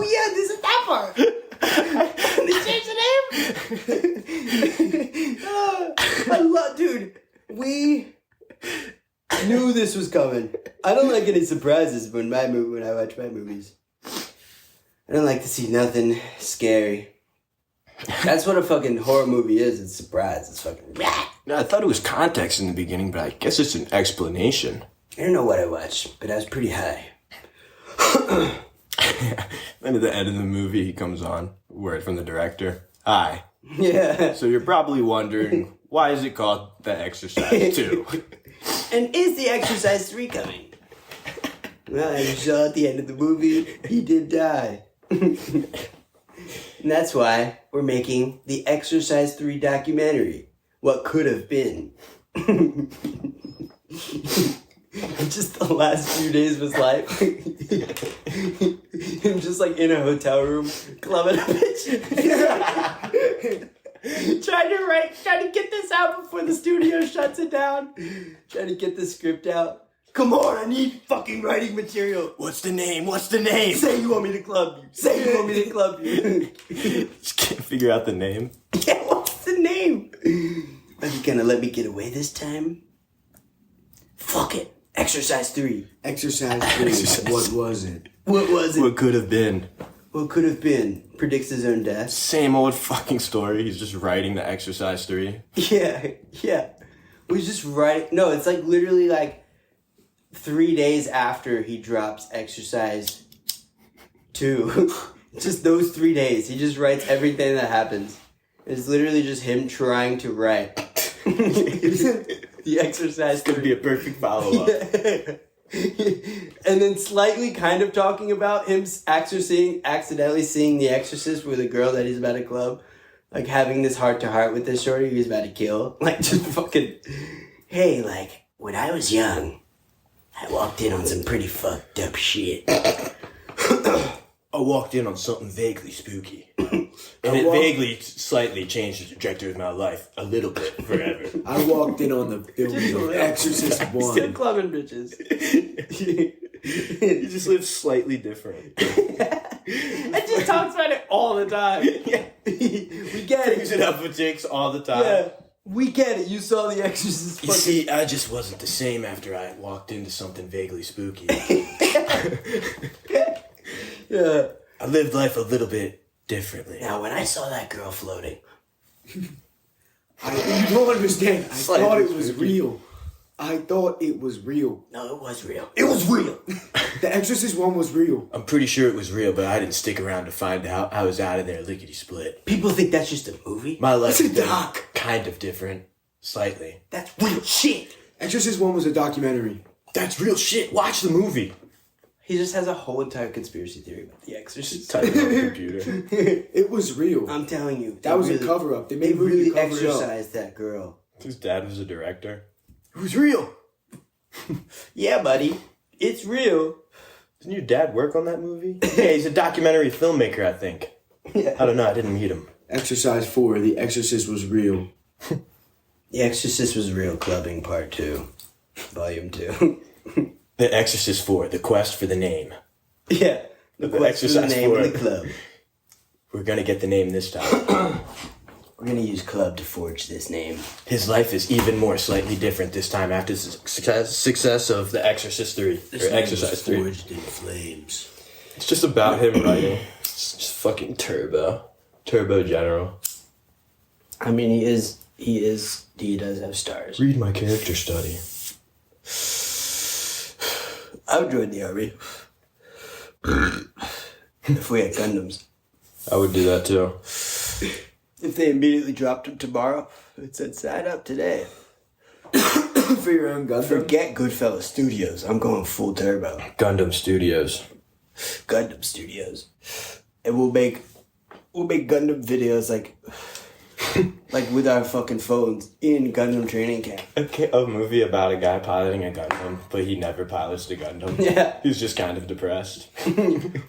Oh yeah, this is that part. They changed the name. I love, dude. We knew this was coming. I don't like any surprises when I watch my movies. I don't like to see nothing scary. That's what a fucking horror movie is. It's a surprise. It's fucking.
No, I thought it was context in the beginning, but I guess it's an explanation.
I don't know what I watched, but I was pretty high.
Then at the end of the movie, he comes on, word from the director. Hi.
Yeah.
So you're probably wondering, why is it called The Exercise 2?
And is The Exercise 3 coming? Well, as you saw at the end of the movie, he did die. And that's why we're making The Exercise 3 documentary. What could have been. Just the last few days of his life. Him just like in a hotel room, clubbing a bitch. trying to get this out before the studio shuts it down. Trying to get the script out. Come on, I need fucking writing material.
What's the name? What's the name?
Say you want me to club you. Say you want me to club you.
Just can't figure out the name.
Yeah, what's the name? Are you gonna let me get away this time? Fuck it. Exercise 3.
Exercise 3. What was it?
What was it?
What could have been?
What could have been? Predicts his own death.
Same old fucking story. He's just writing The Exercise 3.
Yeah. We just write. No, it's like literally like 3 days after he drops Exercise 2. Just those 3 days. He just writes everything that happens. It's literally just him trying to write. The Exercise 3.
Could be a perfect follow-up.
Yeah. And then slightly kind of talking about him accidentally seeing The Exorcist with a girl that he's about to club. Like having this heart-to-heart with this shorty he's about to kill. Like just fucking, hey, like when I was young, I walked in on some pretty fucked up shit.
I walked in on something vaguely spooky. And it vaguely, slightly changed the trajectory of my life. A little bit, forever.
I walked in on the film of Exorcist 1.
Still clubbing bitches.
He just lives slightly different.
And just talks about it all the time. Yeah. We get it.
Brings it up with chicks all the time.
Yeah. We get it. You saw The Exorcist.
You see, I just wasn't the same after I walked into something vaguely spooky.
Yeah.
I lived life a little bit differently.
Now, when I saw that girl floating,
You don't understand. I thought it was real. I thought it was real.
no, it was real. It was real.
The Exorcist 1 was real.
I'm pretty sure it was real, but I didn't stick around to find out. I was out of there lickety split.
People think that's just a movie.
My life
It's a
has been
doc.
kind of different. Slightly.
That's real shit.
Exorcist 1 was a documentary.
That's real shit. Watch the movie.
He just has a whole entire conspiracy theory about The Exorcist.
Type it on the computer.
It was real.
I'm telling you.
That was a cover-up. They made
They
a movie
really
to cover it up.
exorcised that girl.
His dad was a director. It was real.
Yeah, buddy. It's real.
Didn't your dad work on that movie? Yeah, he's a documentary filmmaker, I think.
Yeah.
I don't know. I didn't meet him.
Exercise 4. The Exorcist was real.
The Exorcist was real clubbing part 2. Volume 2.
The Exorcist 4, The Quest for the Name.
Yeah.
The
Quest for the
Exorcist
name
4.
of the club.
We're gonna get the name this time.
We're gonna use club to forge this name.
His life is even more slightly different this time after the success of The Exorcist 3. Or Exorcise 3.
forged in flames.
It's just about him writing. It's just fucking turbo. Turbo General.
I mean, he does have stars.
Read my character study.
I would join the army. If we had Gundams.
I would do that too.
If they immediately dropped them tomorrow, it said sign up today.
For your own Gundam.
Forget GoodFella Studios. I'm going full turbo.
Gundam Studios.
Gundam Studios. And we'll make Gundam videos like with our fucking phones in Gundam training camp.
A movie about a guy piloting a Gundam, but he never pilots the Gundam.
Yeah.
He's just kind of depressed.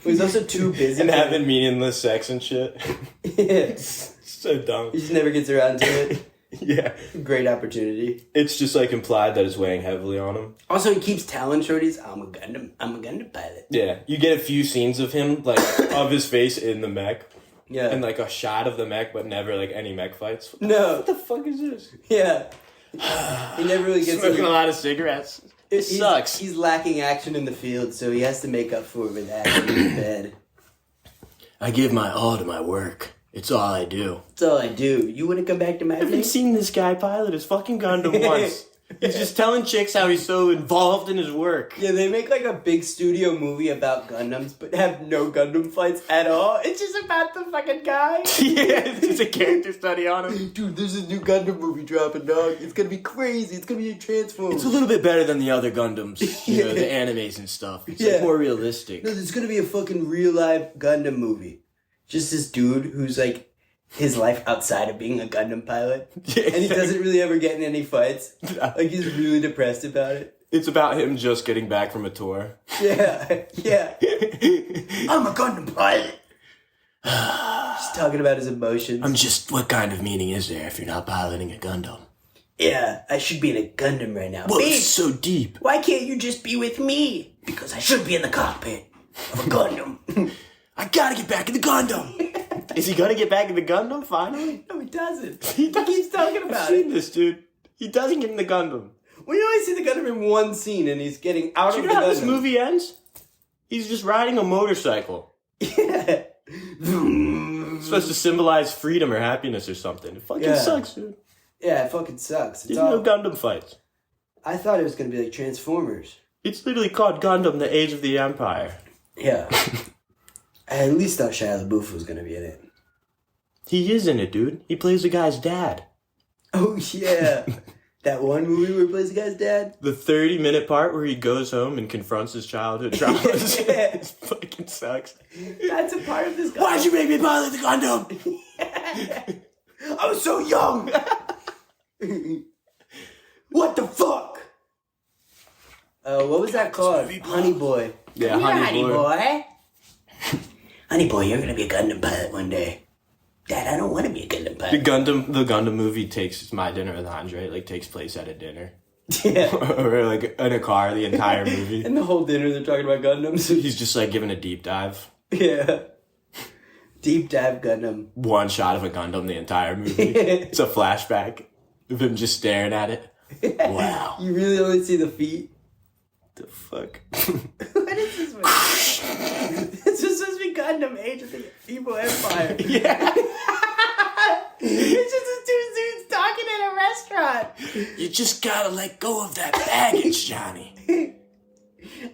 He's also too busy.
And having meaningless sex and shit.
Yeah.
So dumb.
He just never gets around to it.
Yeah.
Great opportunity.
It's just like implied that it's weighing heavily on him.
Also, he keeps telling shorties, I'm a Gundam pilot.
Yeah. You get a few scenes of him, like, of his face in the mech.
Yeah.
And, like, a shot of the mech, but never, like, any mech fights.
No.
What the fuck is this?
Yeah. He never really gets
Smoking a lot of cigarettes. It sucks.
He's lacking action in the field, so he has to make up for it with action in bed.
I give my all to my work. It's all I do.
That's all I do. You want to come back to my
I haven't
place?
seen this guy pilot his fucking Gundam once. He's just telling chicks how he's so involved in his work.
Yeah, they make like a big studio movie about Gundams, but have no Gundam fights at all. It's just about the fucking guy.
Yeah, it's just a character study on him.
Dude, there's a new Gundam movie dropping, dog. It's gonna be crazy. It's gonna be a Transformers.
It's a little bit better than the other Gundams. You know, the animes and stuff. It's like more realistic.
No, there's gonna be a fucking real life Gundam movie. Just this dude who's like his life outside of being a Gundam pilot. And he doesn't really ever get in any fights. Like, he's really depressed about it.
It's about him just getting back from a tour.
Yeah, yeah. I'm a Gundam pilot. Just talking about his emotions.
What kind of meaning is there if you're not piloting a Gundam?
Yeah, I should be in a Gundam right now.
Whoa,
Babe,
it's so deep.
why can't you just be with me? Because I should be in the cockpit of a Gundam.
I gotta get back in the Gundam. Is he gonna get back in the Gundam finally?
No, he doesn't. He keeps talking
I've
about
seen
it.
this, dude. He doesn't get in the Gundam.
We only see the Gundam in one scene, and he's getting out
Do
of
you
the
know how
Gundam.
this movie ends? He's just riding a motorcycle.
Yeah.
It's supposed to symbolize freedom or happiness or something. It fucking sucks, dude.
Yeah, it fucking sucks.
There's no Gundam fights.
I thought it was gonna be like Transformers.
It's literally called Gundam: The Age of the Empire.
Yeah. I at least thought Shia LaBeouf was gonna be in it.
He is in it, dude. He plays the guy's dad.
Oh yeah. That one movie where he plays the guy's dad?
The 30-minute part where he goes home and confronts his childhood traumas.
Yeah.
It fucking sucks.
That's a part of this guy.
Why'd you make me pilot the Gundam?
I was so young! What the fuck? What was that called? Honey Boy.
Yeah, Honey Boy.
Honey Boy, you're gonna be a Gundam pilot one day. Dad, I don't want to be a Gundam
The
pilot.
Gundam movie takes My Dinner with Andre. Like takes place at a dinner,
Yeah.
or like in a car. The entire movie.
And the whole dinner they're talking about Gundams.
He's just like giving a deep dive.
Yeah. Deep dive Gundam.
One shot of a Gundam the entire movie. It's a flashback of him just staring at it. Wow.
You really only see the feet?
The fuck?
What is this movie? This was supposed to be Gundam Age of the Evil Empire.
Yeah.
It's just the two dudes talking in a restaurant.
You just gotta let go of that baggage, Johnny.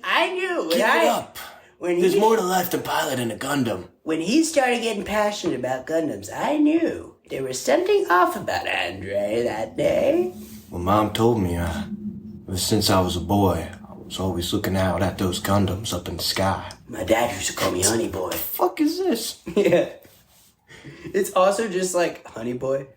I knew.
Give it up.
When
There's more to life than piloting a Gundam.
When he started getting passionate about Gundams, I knew there was something off about Andre that day.
Well, Mom told me, ever since I was a boy, I was always looking out at those Gundams up in the sky.
My dad used to call me Honey Boy.
Fuck is this?
Yeah. It's also just like Honey Boy.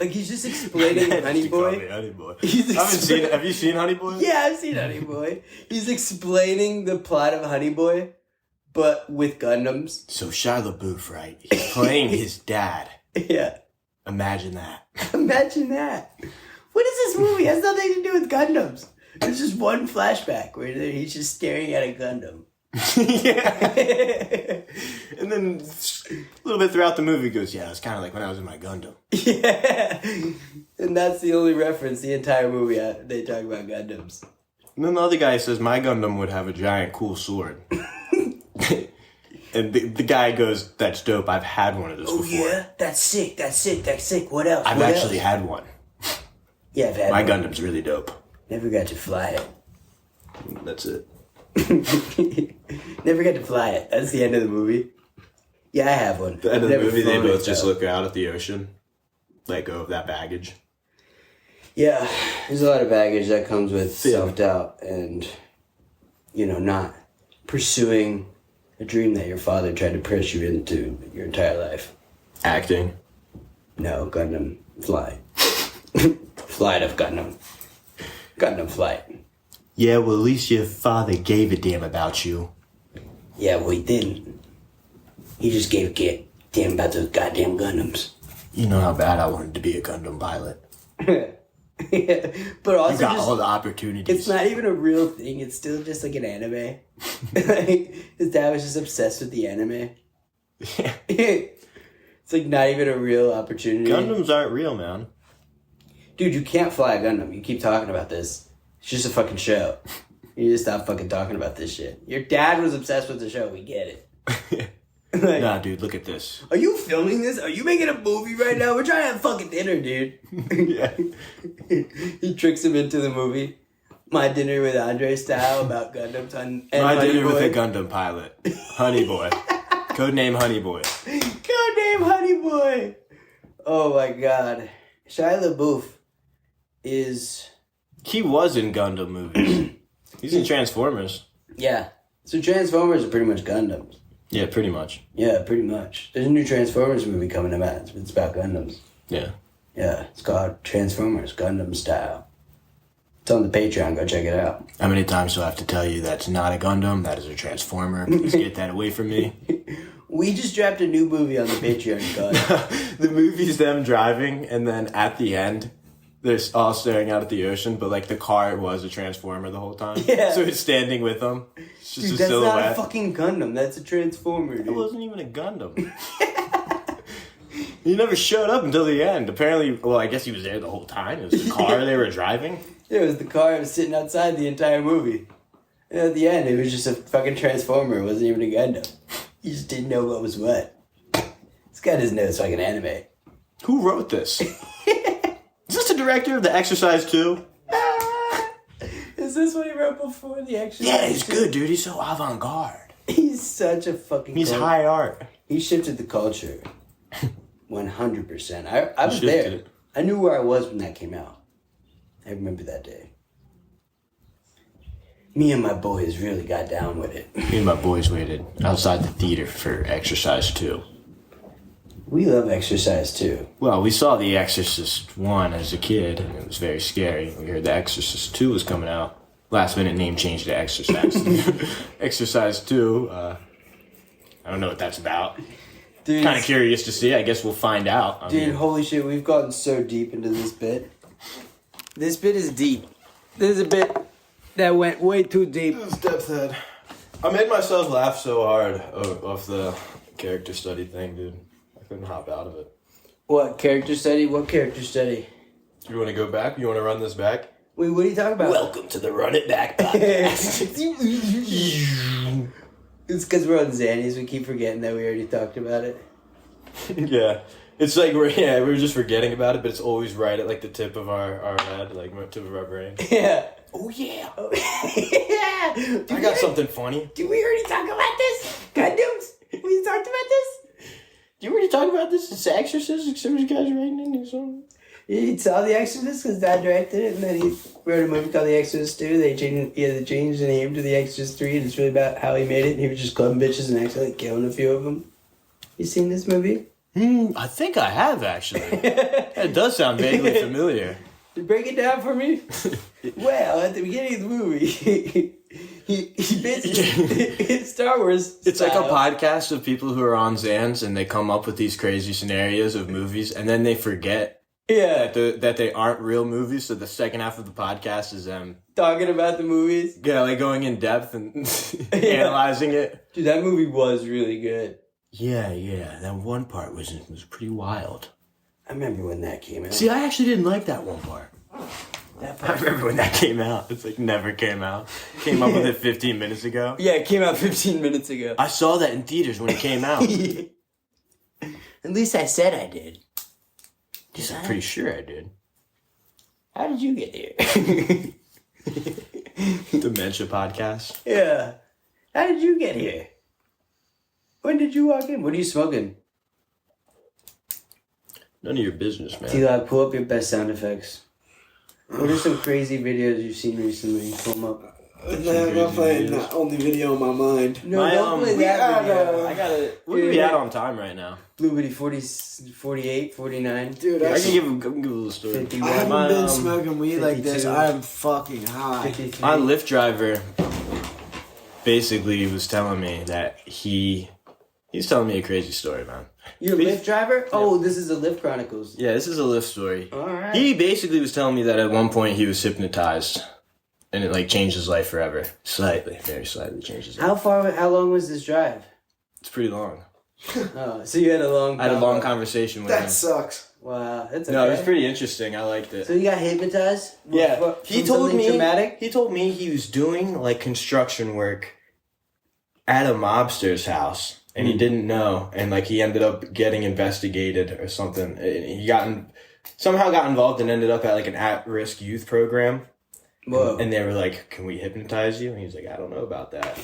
Like he's just explaining Honey Boy.
Honey Boy.
He's
Have you seen Honey Boy?
Yeah, I've seen Honey Boy. He's explaining the plot of Honey Boy, but with Gundams.
So Shia LaBeouf, right? He's playing his dad.
Yeah.
Imagine that.
Imagine that. What is this movie? It has nothing to do with Gundams. There's just one flashback where he's just staring at a Gundam.
Yeah. And then a little bit throughout the movie goes, yeah, it's kind of like when I was in my Gundam.
Yeah. And that's the only reference the entire movie they talk about Gundams.
And then the other guy says, my Gundam would have a giant cool sword. And the guy goes, that's dope. I've had one of those before.
Yeah? That's sick. That's sick. That's sick. What else?
I've
What
actually
else?
had one.
Yeah, I've had
My
one.
Gundam's really dope.
Never got to fly it.
That's it.
Never got to fly it. That's the end of the movie. Yeah, I have one.
The end of the
Never
movie, they
flown
both
it,
just
though.
look out at the ocean. Let go of that baggage.
Yeah, there's a lot of baggage that comes with self-doubt and, not pursuing a dream that your father tried to press you into your entire life.
Acting.
No, Gundam flight. Flight of Gundam. Gundam flight.
Yeah, well, at least your father gave a damn about you.
Yeah, well, he didn't. He just gave a damn about those goddamn Gundams.
You know how bad I wanted to be a Gundam pilot.
Yeah, but also
You got
just,
all the opportunities.
it's not even a real thing. It's still just like an anime. Like, his dad was just obsessed with the anime.
Yeah.
It's like not even a real opportunity.
Gundams aren't real, man.
Dude, you can't fly a Gundam. You keep talking about this. It's just a fucking show. You need to stop fucking talking about this shit. Your dad was obsessed with the show. We get it. Like,
Nah, dude, look at this.
are you filming this? Are you making a movie right now? We're trying to have fucking dinner, dude.
Yeah.
He tricks him into the movie. My Dinner with Andre style about Gundams and
My
Honey
dinner
Boy.
with a Gundam pilot. Honey Boy. Codename Honey Boy.
Codename Honey Boy. Oh my god. Shia LaBeouf is...
He was in Gundam movies. He's in Transformers.
Yeah. So Transformers are pretty much Gundams.
Yeah, pretty much.
Yeah, pretty much. There's a new Transformers movie coming out. It's about Gundams.
Yeah.
Yeah, it's called Transformers Gundam Style. It's on the Patreon. Go check it out.
How many times do I have to tell you that's not a Gundam? That is a Transformer. Please get that away from me.
We just dropped a new movie on the Patreon called...
The movie's them driving, and then at the end, they're all staring out at the ocean, but like the car was a Transformer the whole time.
Yeah.
So it's standing with them. It's just
Dude,
a
that's
silhouette.
not a fucking Gundam. That's a Transformer, dude.
It wasn't even a Gundam. He never showed up until the end. Apparently, well, I guess he was there the whole time. It was the car they were driving.
Yeah, it was the car that was sitting outside the entire movie. And at the end, it was just a fucking Transformer. It wasn't even a Gundam. You just didn't know what was what. This guy doesn't know it's like an anime.
Who wrote this? Is this the director of The Exercise 2?
Is this what he wrote before the Exorcist?
Yeah, he's good, dude. He's so avant-garde.
He's such a fucking...
He's
cult-
high art.
He shifted the culture. 100%. I was
shifted
there.
it.
I knew where I was when that came out. I remember that day. Me and my boys really got down with it.
Me and my boys waited outside the theater for Exercise 2.
We love Exercise too.
Well, we saw The Exorcist 1 as a kid, and it was very scary. We heard The Exorcist 2 was coming out. Last minute name change to Exercise. Exercise 2, I don't know what that's about.
Dude,
Kind of curious to see. I guess we'll find out. I
dude,
mean,
holy shit, we've gotten so deep into this bit. This bit is deep. This is a bit that went way too deep.
It was depth head. I made myself laugh so hard off the character study thing, dude. I couldn't hop out of it.
What character study? What character study?
You want to go back? You want to run this back?
Wait, what are you talking about?
Welcome to the Run It Back podcast.
It's because we're on Xannies. We keep forgetting that we already talked about it.
Yeah. It's like we're just forgetting about it, but it's always right at like the tip of our head, like tip of our brain.
Yeah.
Oh yeah.
Yeah.
I got something funny.
Did we already talk about this? Gundams? We talked about this?
Did you already talk about this? It's The Exorcist. Some of you guys writing in or something.
He saw The Exorcist because Dad directed it, and then he wrote a movie called The Exorcist 2. They changed the name to The Exorcist 3, and it's really about how he made it. And he was just clubbing bitches and accidentally killing a few of them. You seen this movie?
I think I have actually. It does sound vaguely familiar.
Break it down for me. Well, at the beginning of the movie, he basically Star Wars.
It's like a
style.
podcast of people who are on Xans and they come up with these crazy scenarios of movies and then they forget
Yeah,
that they aren't real movies. So the second half of the podcast is them,
talking about the movies.
like going in depth and analyzing it.
Dude, that movie was really good.
Yeah. That one part was pretty wild.
I remember when that came out.
See, I actually didn't like that one part. I remember when that came out. It's like never came out. Came up with it 15 minutes ago.
Yeah, it came out 15 minutes ago.
I saw that in theaters when it came out.
At least I said I did.
I'm pretty sure I did.
How did you get here?
Dementia podcast.
Yeah. How did you get here? When did you walk in? What are you smoking?
None of your business, man.
T-Log, pull up your best sound effects. What are some crazy videos you've seen recently? Pull them up.
No, I'm not playing the only video on my mind.
No, don't play that video.
I gotta. What are we at on time right now?
Blue Bitty 40, 48, 49.
Dude,
I can give a little story.
51.
I haven't
My,
been smoking weed like this.
52.
I'm fucking high.
53.
My Lyft driver basically was telling me that he He's telling me a crazy story, man.
You're a Lyft driver? Oh, this is a Lyft Chronicles.
Yeah, this is a Lyft story.
All right.
He basically was telling me that at one point he was hypnotized, and it like changed his life forever. Slightly, very slightly changed his life.
How long was this drive?
It's pretty long.
Oh, so you had a long
I had a long conversation with him.
That sucks.
Wow, that's okay.
No, it was pretty interesting. I liked it.
So you got hypnotized?
Yeah,
From
he told
something
me.
traumatic?
He told me he was doing like construction work at a mobster's house, and he didn't know, and like he ended up getting investigated or something. He somehow got involved and ended up at like an at-risk youth program.
Whoa.
And they were like, "Can we hypnotize you?" And he's like, "I don't know about that."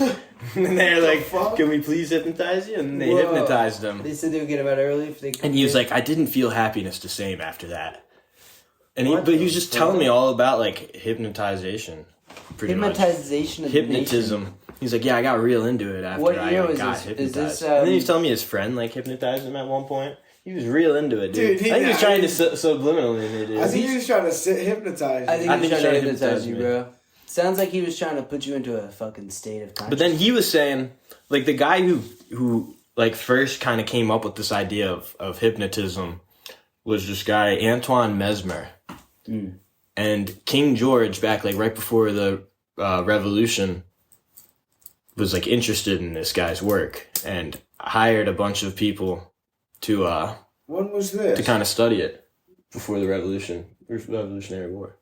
And they're like, "Can we please hypnotize you?" And they hypnotized him.
They said they would get him out early if they.
And he was like, "I didn't feel happiness the same after that." And he was just telling me all about like hypnotization, pretty
hypnotization
much.
of the
Hypnotism.
nation.
He's like, "Yeah, I got real into it after
What
I
year
got
was this?
hypnotized."
Is this,
and then he was telling me his friend like hypnotized him at one point. He was real into it, dude.
Dude,
I think he was trying to subliminally, dude.
I think he was trying to hypnotize
I
you.
think he was trying to hypnotize
hypnotize
you,
me.
bro. Sounds like he was trying to put you into a fucking state of consciousness.
But then he was saying, like, the guy who like first kind of came up with this idea of hypnotism was this guy Antoine Mesmer, and King George back like right before the Revolution was like interested in this guy's work and hired a bunch of people to
When was this?
kind of study it before the Revolutionary War.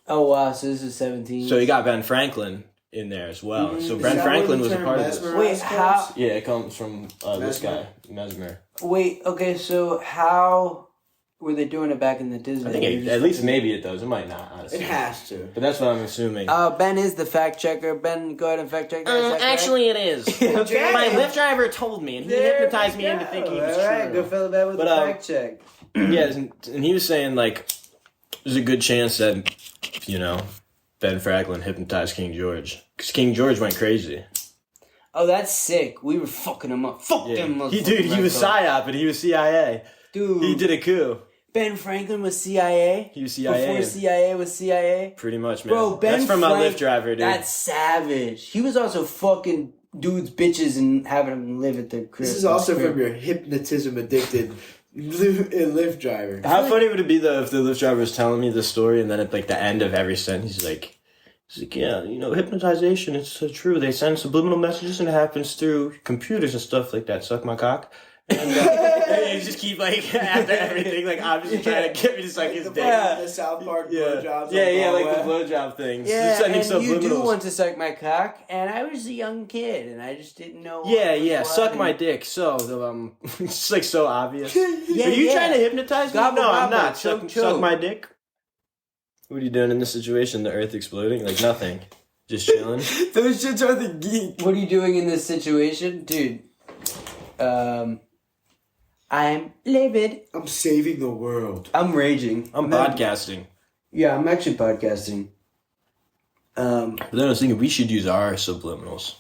Oh wow, so this is 17.
So he got Ben Franklin in there as well. So
Is
Ben
that
Franklin
where
was
the
a
term
part of this.
mesmerized
Wait, how?
comes?
Yeah, it comes from this
Mesmer?
guy, Mesmer.
Wait, okay, so how were they doing it back in the Disney?
I think at least maybe it does. It might not, honestly.
It has to.
But that's what I'm assuming.
Ben is the fact checker. Ben, go ahead and fact check that. Is that correct?
actually, it is.
Okay.
My Lyft driver told me, and he
There
hypnotized
we
me into
go.
thinking it was
All right,
true.
GoodFella Ben with
But,
the fact check.
Yeah, and he was saying, like, there's a good chance that, Ben Franklin hypnotized King George. Because King George went crazy.
Oh, that's sick. We were fucking him up. Fuck them.
He was PSYOP, and he was CIA.
Dude.
He did a coup.
Ben Franklin was CIA?
He was CIA.
Before CIA was CIA?
Pretty much, man.
Bro, Ben
That's from my
Frank-
Lyft driver, dude.
That's savage. He was also fucking dudes bitches and having them live at their crib.
This is also from your hypnotism addicted Lyft driver.
How funny would it be though if the Lyft driver was telling me the story and then at like the end of every sentence he's like, yeah, hypnotization, it's so true. They send subliminal messages and it happens through computers and stuff like that. Suck my cock. And you just keep like after everything, like obviously trying to get me to suck his dick.
The South Park blowjobs.
Yeah, like the
Broadway.
blowjob things.
Yeah,
Just sending
and you do
subliminals.
want to suck my cock, and I was a young kid, and I just didn't know.
Yeah,
what.
suck my dick. So, it's just like so obvious.
Yeah,
Are you
yeah.
trying to hypnotize me?
Gobble,
No, I'm
gobble,
not.
choke,
Suck
choke.
my dick. What are you doing in this situation? The Earth exploding? Like nothing. Just chilling.
Those shits are the geek.
What are you doing in this situation, dude? I'm livid.
I'm saving the world.
I'm raging.
I'm podcasting.
Yeah, I'm actually podcasting.
But then I was thinking we should use our subliminals.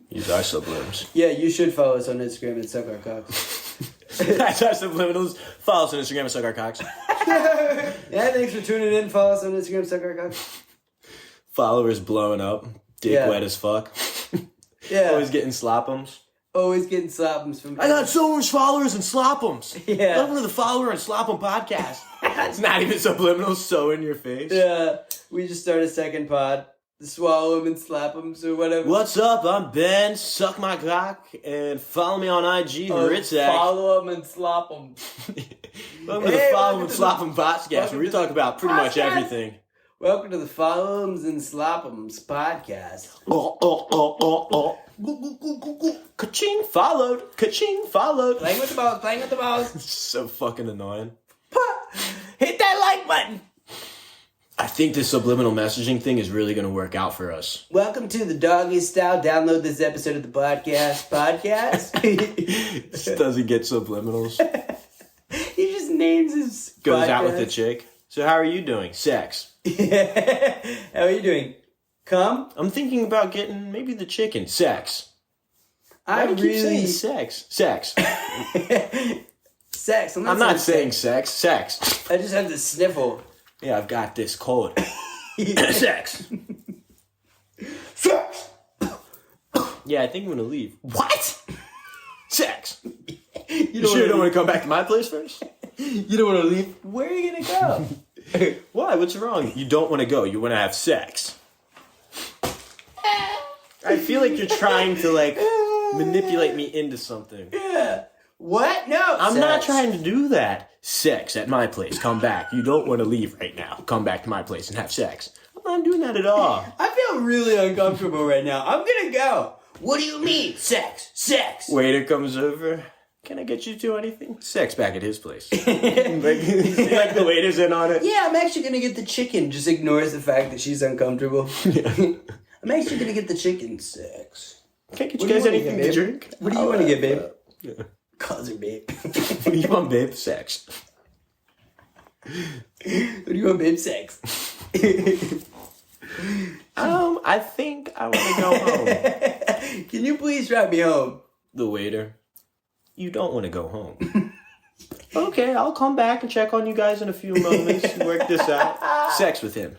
Use our sublims.
Yeah, you should follow us on Instagram and suck our cocks.
That's our subliminals. Follow us on Instagram and suck our cocks.
Yeah, thanks for tuning in. Follow us on Instagram, suck our cocks.
Followers blowing up. Dick
Yeah.
wet as fuck.
Yeah,
Always getting slop'ems.
always getting slappums from.
I got so much followers and slop'ems.
Yeah.
Welcome to the Follower and Slop'em podcast. It's not even subliminal, so in your face.
Yeah, we just started a second pod. Swallow them and slap them, so whatever.
What's up? I'm Ben. Suck my cock and follow me on IG. Ritzak.
Follow them and slop them.
Welcome to
Hey,
the Follow
welcome
and
to
Slop 'em podcast,
welcome
where we
to
talk
the
about pretty much
podcast.
everything.
Welcome to the Follow 'ems and Slop 'ems podcast.
Ka-ching followed. Ka-ching followed.
Playing with the balls, playing with the balls.
So fucking annoying.
Hit that like button.
I think this subliminal messaging thing is really going to work out for us.
Welcome to the Doggy Style. Download this episode of the podcast.
This doesn't get subliminals.
He just names his
Goes
podcast.
out with a chick. So how are you doing? Sex.
Yeah. How are you doing? Come?
I'm thinking about getting maybe the chicken. Sex. Why
I
do you keep saying
really
sex? Sex.
sex.
I'm not saying sex. Sex.
I just have to sniffle.
Yeah, I've got this cold. Sex.
Sex.
Yeah, I think I'm gonna leave.
What?
Sex. You sure you don't want to come back to my place first?
You don't want to leave? Where are you going to go?
Why? What's wrong? You don't want to go. You want to have sex. I feel like you're trying to, like, manipulate me into something.
Yeah. What? No.
I'm not trying to do that. Sex at my place. Come back. You don't want to leave right now. Come back to my place and have sex. I'm not doing that at all.
I feel really uncomfortable right now. I'm going to go. What do you mean? Sex. Sex.
Waiter comes over. Can I get you to anything? Sex back at his place. like the waiter's in on it.
Yeah, I'm actually going to get the chicken. Just ignores the fact that she's uncomfortable. I'm actually going to get the chicken. Sex.
Can't get you guys anything to drink?
What do you want to get, babe?
Yeah.
Calls her babe.
What do you want, babe? Sex.
What do you want, babe? Sex.
I think I want to go home.
Can you please drive me home?
The waiter. You don't want to go home. Okay, I'll come back and check on you guys in a few moments. Work this out. Sex with him.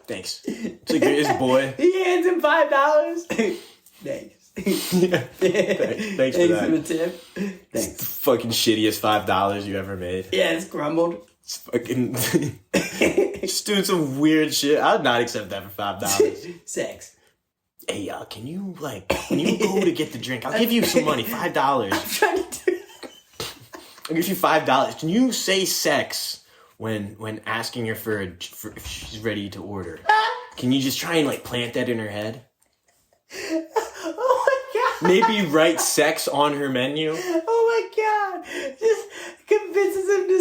Thanks. It's like his boy.
He hands him $5. Thanks.
Yeah. Thanks for that.
For the tip.
It's
Thanks.
the fucking shittiest $5 you ever made.
Yeah, it's crumbled.
It's fucking just doing some weird shit. I'd not accept that for $5.
Sex.
Hey, can you when you go to get the drink, I'll give you some money, $5.
I'm trying to do
I'll give you $5. Can you say sex when asking her for if she's ready to order? Can you just try and like plant that in her head?
Oh my god.
Maybe write sex on her menu.
Oh my god. Just convinces him to...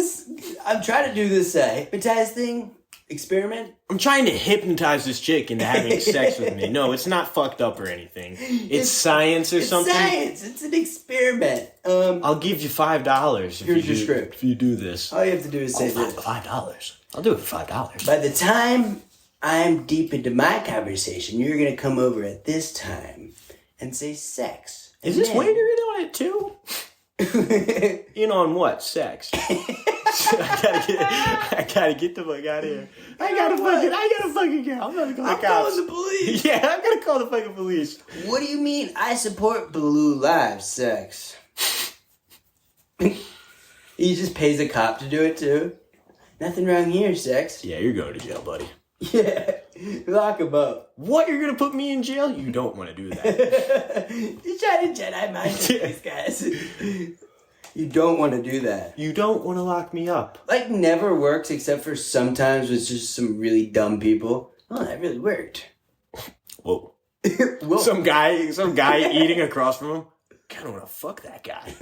I'm trying to do this hypnotize thing. Experiment.
I'm trying to hypnotize this chick into having sex with me. No, it's not fucked up or anything. It's science or something.
It's science. It's an experiment.
I'll give you $5
Here's your script.
if you do this.
All you have to do is say this.
$5. I'll do it for $5.
By the time I'm deep into my conversation, you're going to come over at this time and say sex.
Is this waiter in on it too? In on what? Sex. I gotta get the fuck out of here. I gotta fucking get. I'm gonna call the
I'm
cops.
calling the police.
Yeah, I'm gonna call the fucking police.
What do you mean? I support Blue Lives sex. He just pays a cop to do it too. Nothing wrong here, sex.
Yeah, you're going to jail, buddy.
Yeah, lock him up.
What? You're gonna put me in jail? You don't want to do that.
You're trying to Jedi mind these guys. You don't want to do that.
You don't want to lock me up.
Like, never works except for sometimes with just some really dumb people. Oh, that really worked.
Whoa.
Whoa.
Some guy eating across from him. Kind of want to fuck that guy.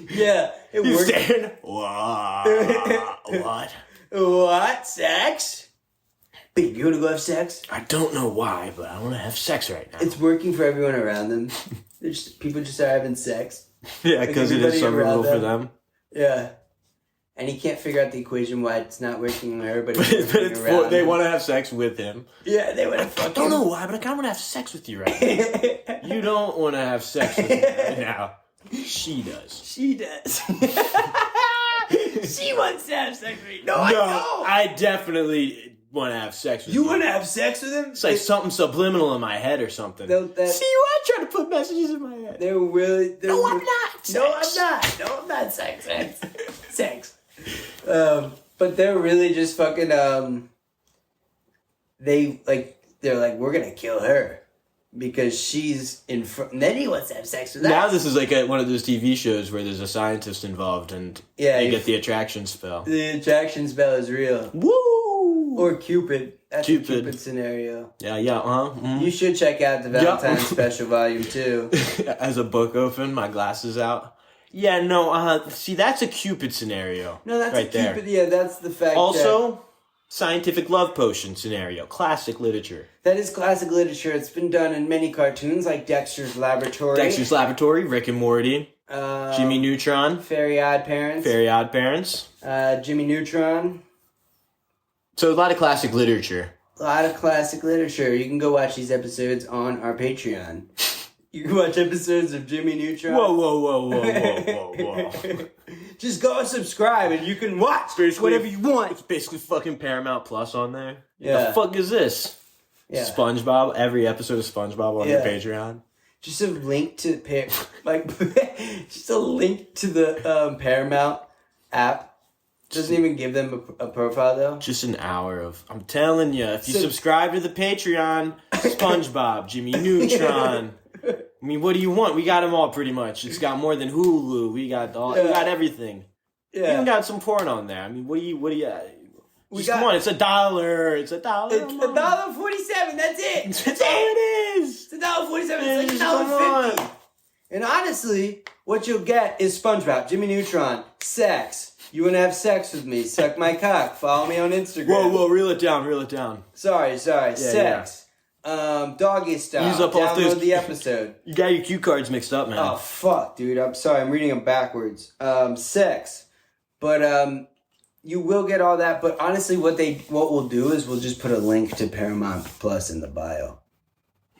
Yeah, it
He's
worked.
staring. What?
What? Sex? Babe, you want to go have sex?
I don't know why, but I want to have sex right now.
It's working for everyone around them. People just are having sex.
Yeah, because it is
everybody around
summerville for them.
Yeah. And he can't figure out the equation why it's not working on her, but
But
it's working around
they
him.
want to have sex with him.
Yeah, they want to fuck
I don't know why, but I kind of want to have sex with you right now. You don't want to have sex with me right now. She does.
She does. She wants to have sex with me. No, I
No,
don't.
I definitely want to have sex with you.
You want to have sex with him?
It's like something subliminal in my head or something.
No, that-
See, you are trying to put messages in my head.
They're really...
No, I'm not.
No, I'm not. No, I'm not. Sex. But they're really just fucking, they're like, we're gonna kill her. Because she's in front... And then he wants to have sex with us.
Now this is like one of those TV shows where there's a scientist involved and
Yeah,
you
you
get the attraction spell.
The attraction spell is real.
Woo!
Or Cupid. That's
Cupid.
a Cupid scenario.
Yeah, mhm.
You should check out the Valentine's Special Volume 2.
As a book open, my glasses out. Yeah, no, see, that's a Cupid scenario.
No, that's
right
a Cupid.
there.
Yeah, that's the fact
Also, scientific love potion scenario. Classic literature.
that is classic literature. It's been done in many cartoons like Dexter's Laboratory.
Dexter's Laboratory, Rick and Morty, Jimmy Neutron,
Fairy Odd Parents.
Fairy Odd Parents.
Jimmy Neutron.
So a lot of classic literature.
A lot of classic literature. You can go watch these episodes on our Patreon. You can watch episodes of Jimmy Neutron.
Whoa.
Just go and subscribe and you can watch
Basically,
whatever you want.
It's basically fucking Paramount Plus on there.
Yeah.
The fuck is this?
Yeah.
SpongeBob, every episode of SpongeBob on your
Yeah.
Patreon.
just a link to just a link to the Paramount app. Doesn't even give them a profile though.
Just an hour of. I'm telling you, if you subscribe to the Patreon, SpongeBob, Jimmy Neutron. I mean, what do you want? We got them all pretty much. It's got more than Hulu. We got we got everything. Yeah. We even got some porn on there. I mean, what do you? Come on, it's $1. It's $1.
It's $1.47. That's it.
That's all it is.
It's $1.47. It's like $1.50. And honestly, what you'll get is SpongeBob, Jimmy Neutron, sex. You want to have sex with me? Suck my cock. Follow me on Instagram.
Whoa, reel it down. Sorry.
Yeah, sex. Yeah. Doggy style.
Use up all
Download the episode.
You got your cue cards mixed up, man.
Oh, fuck, dude. I'm sorry. I'm reading them backwards. Sex. But, you will get all that. But honestly, what we'll do is we'll just put a link to Paramount Plus in the bio.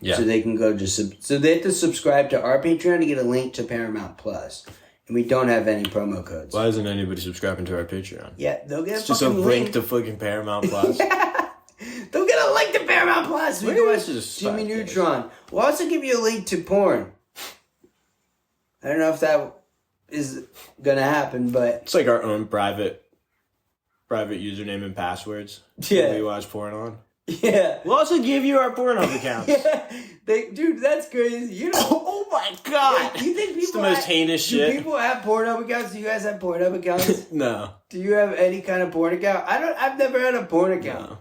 Yeah. So they can go so they have to subscribe to our Patreon to get a link to Paramount Plus. And we don't have any promo codes.
Why isn't anybody subscribing to our Patreon?
Yeah, they'll get
it's just a link to fucking Paramount Plus.
Yeah. They'll get a link to Paramount Plus. We can watch Jimmy Neutron. We'll also give you a link to porn. I don't know if that is gonna happen, but
it's like our own private username and passwords.
Yeah,
that we watch porn on.
Yeah,
we'll also give you our Pornhub accounts.
Yeah, dude, that's crazy. You know,
oh my god,
you think people
it's the most heinous shit?
Do people have Pornhub accounts? Do you guys have Pornhub accounts?
No.
Do you have any kind of porn account? I've never had a porn account. No.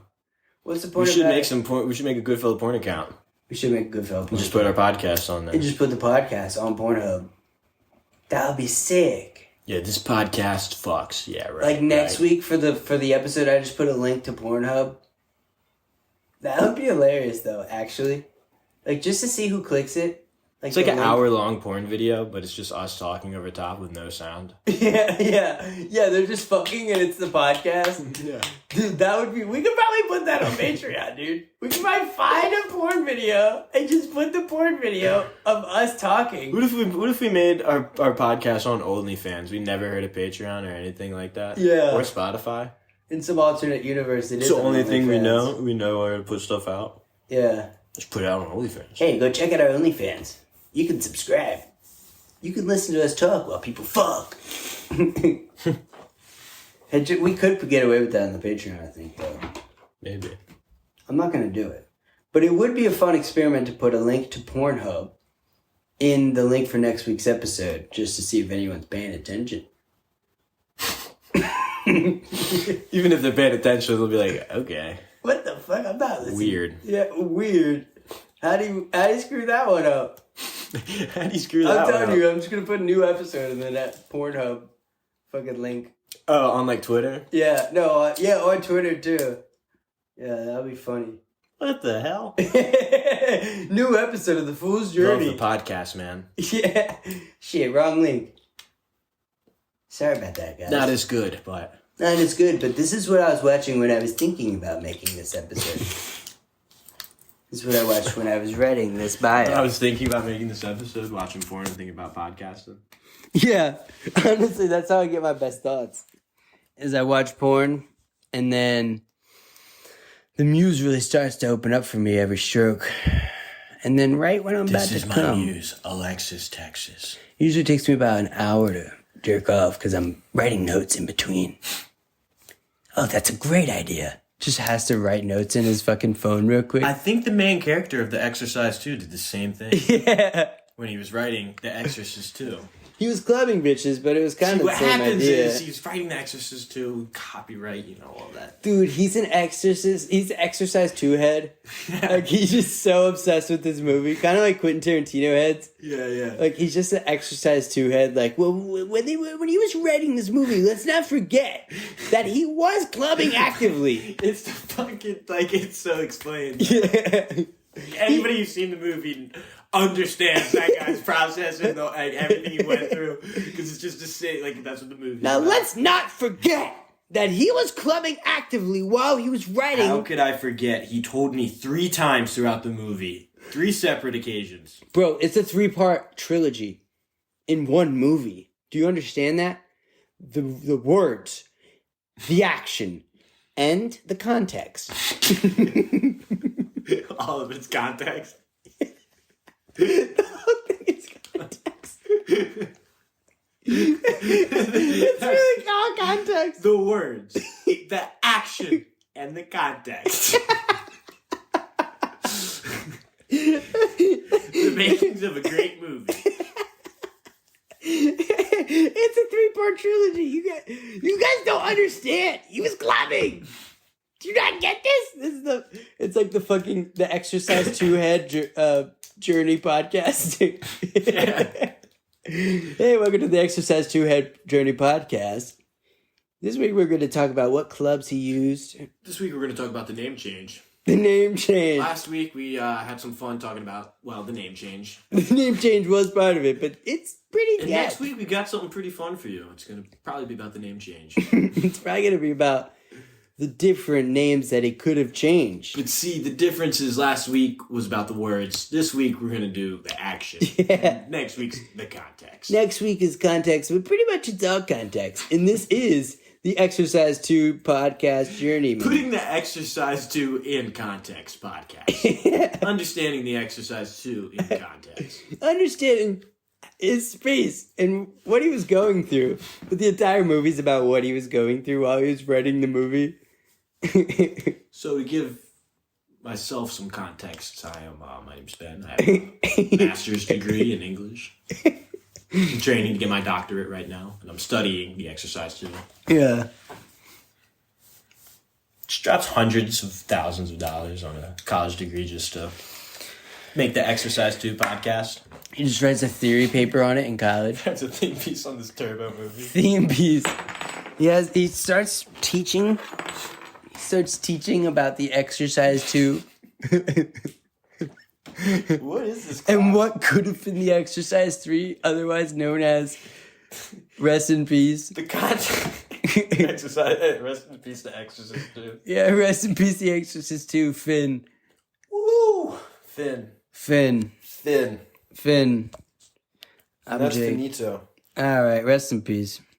What's the porn?
We should make some porn. We should make a GoodFella porn account.
We should make a GoodFella porn.
Just put our podcast on there.
And just put the podcast on Pornhub. That would be sick.
Yeah, this podcast fucks. Yeah, right.
Like next week for the episode, I just put a link to Pornhub. That would be hilarious, though. Actually, like just to see who clicks it. Like
it's like an hour-long porn video, but it's just us talking over top with no sound.
Yeah. They're just fucking, and it's the podcast.
Yeah,
dude, that would be. We could probably put that on Patreon, dude. We could probably find a porn video and just put the porn video of us talking.
What if we made our podcast on OnlyFans? We never heard of Patreon or anything like that.
Yeah,
or Spotify.
In some alternate universe, it is.
It's the only thing we know. We know where to put stuff out.
Yeah.
Just put it out on OnlyFans.
Hey, go check out our OnlyFans. You can subscribe. You can listen to us talk while people fuck. We could get away with that on the Patreon, I think, though.
Maybe.
I'm not going to do it. But it would be a fun experiment to put a link to Pornhub in the link for next week's episode, just to see if anyone's paying attention.
Even if they're paying attention, they'll be like, okay.
What the fuck? I'm not listening.
Weird.
Yeah, weird. How do you screw that one up?
How do you screw that one up?
I'm telling you, I'm just going to put a new episode and then that Pornhub fucking link.
Oh, on like Twitter?
Yeah, no, on Twitter too. Yeah, that'll be funny.
What the hell?
New episode of The Fool's Journey.
Love the podcast, man.
Yeah. Shit, wrong link. Sorry about that, guys.
Not as good, but...
Not as good, but this is what I was watching when I was thinking about making this episode. This is what I watched when I was writing this bio.
I was thinking about making this episode, watching porn, and thinking about podcasting.
Yeah. Honestly, that's how I get my best thoughts. Is I watch porn, and then the muse really starts to open up for me every stroke. And then right when I'm about to come... This is my
muse, Alexis, Texas.
It usually takes me about an hour to jerk off because I'm writing notes in between. Oh, that's a great idea. Just has to write notes in his fucking phone real quick.
I think the main character of The Exorcist 2 did the same thing.
Yeah.
When he was writing The Exorcist 2.
He was clubbing bitches, but it was kind of the same idea.
What happens is he's writing The Exorcist 2, copyright, all that.
Dude, he's an exorcist. He's an Exorcist 2 head. Yeah. Like, he's just so obsessed with this movie. Kind of like Quentin Tarantino heads.
Yeah.
Like, he's just an Exorcist 2 head. Like, well, when he was writing this movie, let's not forget that he was clubbing actively.
It's the fucking, it's so explained.
Yeah.
Anybody who's seen the movie understands that guy's process and everything he went through, because it's just to say that's what the movie.
Now let's not forget that he was clubbing actively while he was writing.
How could I forget? He told me 3 times throughout the movie, 3 separate occasions.
Bro, it's a 3-part trilogy in one movie. Do you understand that? The words, the action, and the context.
All of its context.
The whole thing is context. It's really all context.
The words, the action, and the context. The makings of a great movie.
It's a 3-part trilogy. You guys don't understand. He was clubbing. Do you not get this? It's like the Exercise 2 head journey podcast. Hey, welcome to the Exercise 2 head journey podcast. This week we're going to talk about what clubs he used.
This week we're going to talk about the name change.
The name change.
Last week we had some fun talking about, the name change.
The name change was part of it, but it's pretty
And
dead.
next week we got something pretty fun for you. It's going to probably be about the name change.
It's probably going to be about the different names that he could have changed.
But see, the difference is last week was about the words. This week we're going to do the action.
Yeah.
And next week's the context.
Next week is context, but pretty much it's all context. And this is the Exercise 2 podcast journey.
Putting the Exercise 2 in context podcast. Understanding the Exercise 2 in context.
Understanding his space and what he was going through. But the entire movie's about what he was going through while he was writing the movie.
So to give myself some context, my name's Ben. I have a master's degree in English. I'm training to get my doctorate right now, and I'm studying the Exercise 2.
Yeah.
Just drops hundreds of thousands of dollars on a college degree just to make the Exercise 2 podcast.
He just writes a theory paper on it in college.
That's a theme piece on this Turbo movie.
Theme piece. He starts teaching. He starts teaching about the Exercise 2.
What is this?
And what could have been the Exercise 3, otherwise known as Rest in Peace.
The context. Exercise. Rest in peace to Exorcist 2.
Yeah, Rest in Peace, The Exorcist 2, Finn.
Woo! Finn.
I'm
That's
Jake.
finito.
Alright, rest in peace.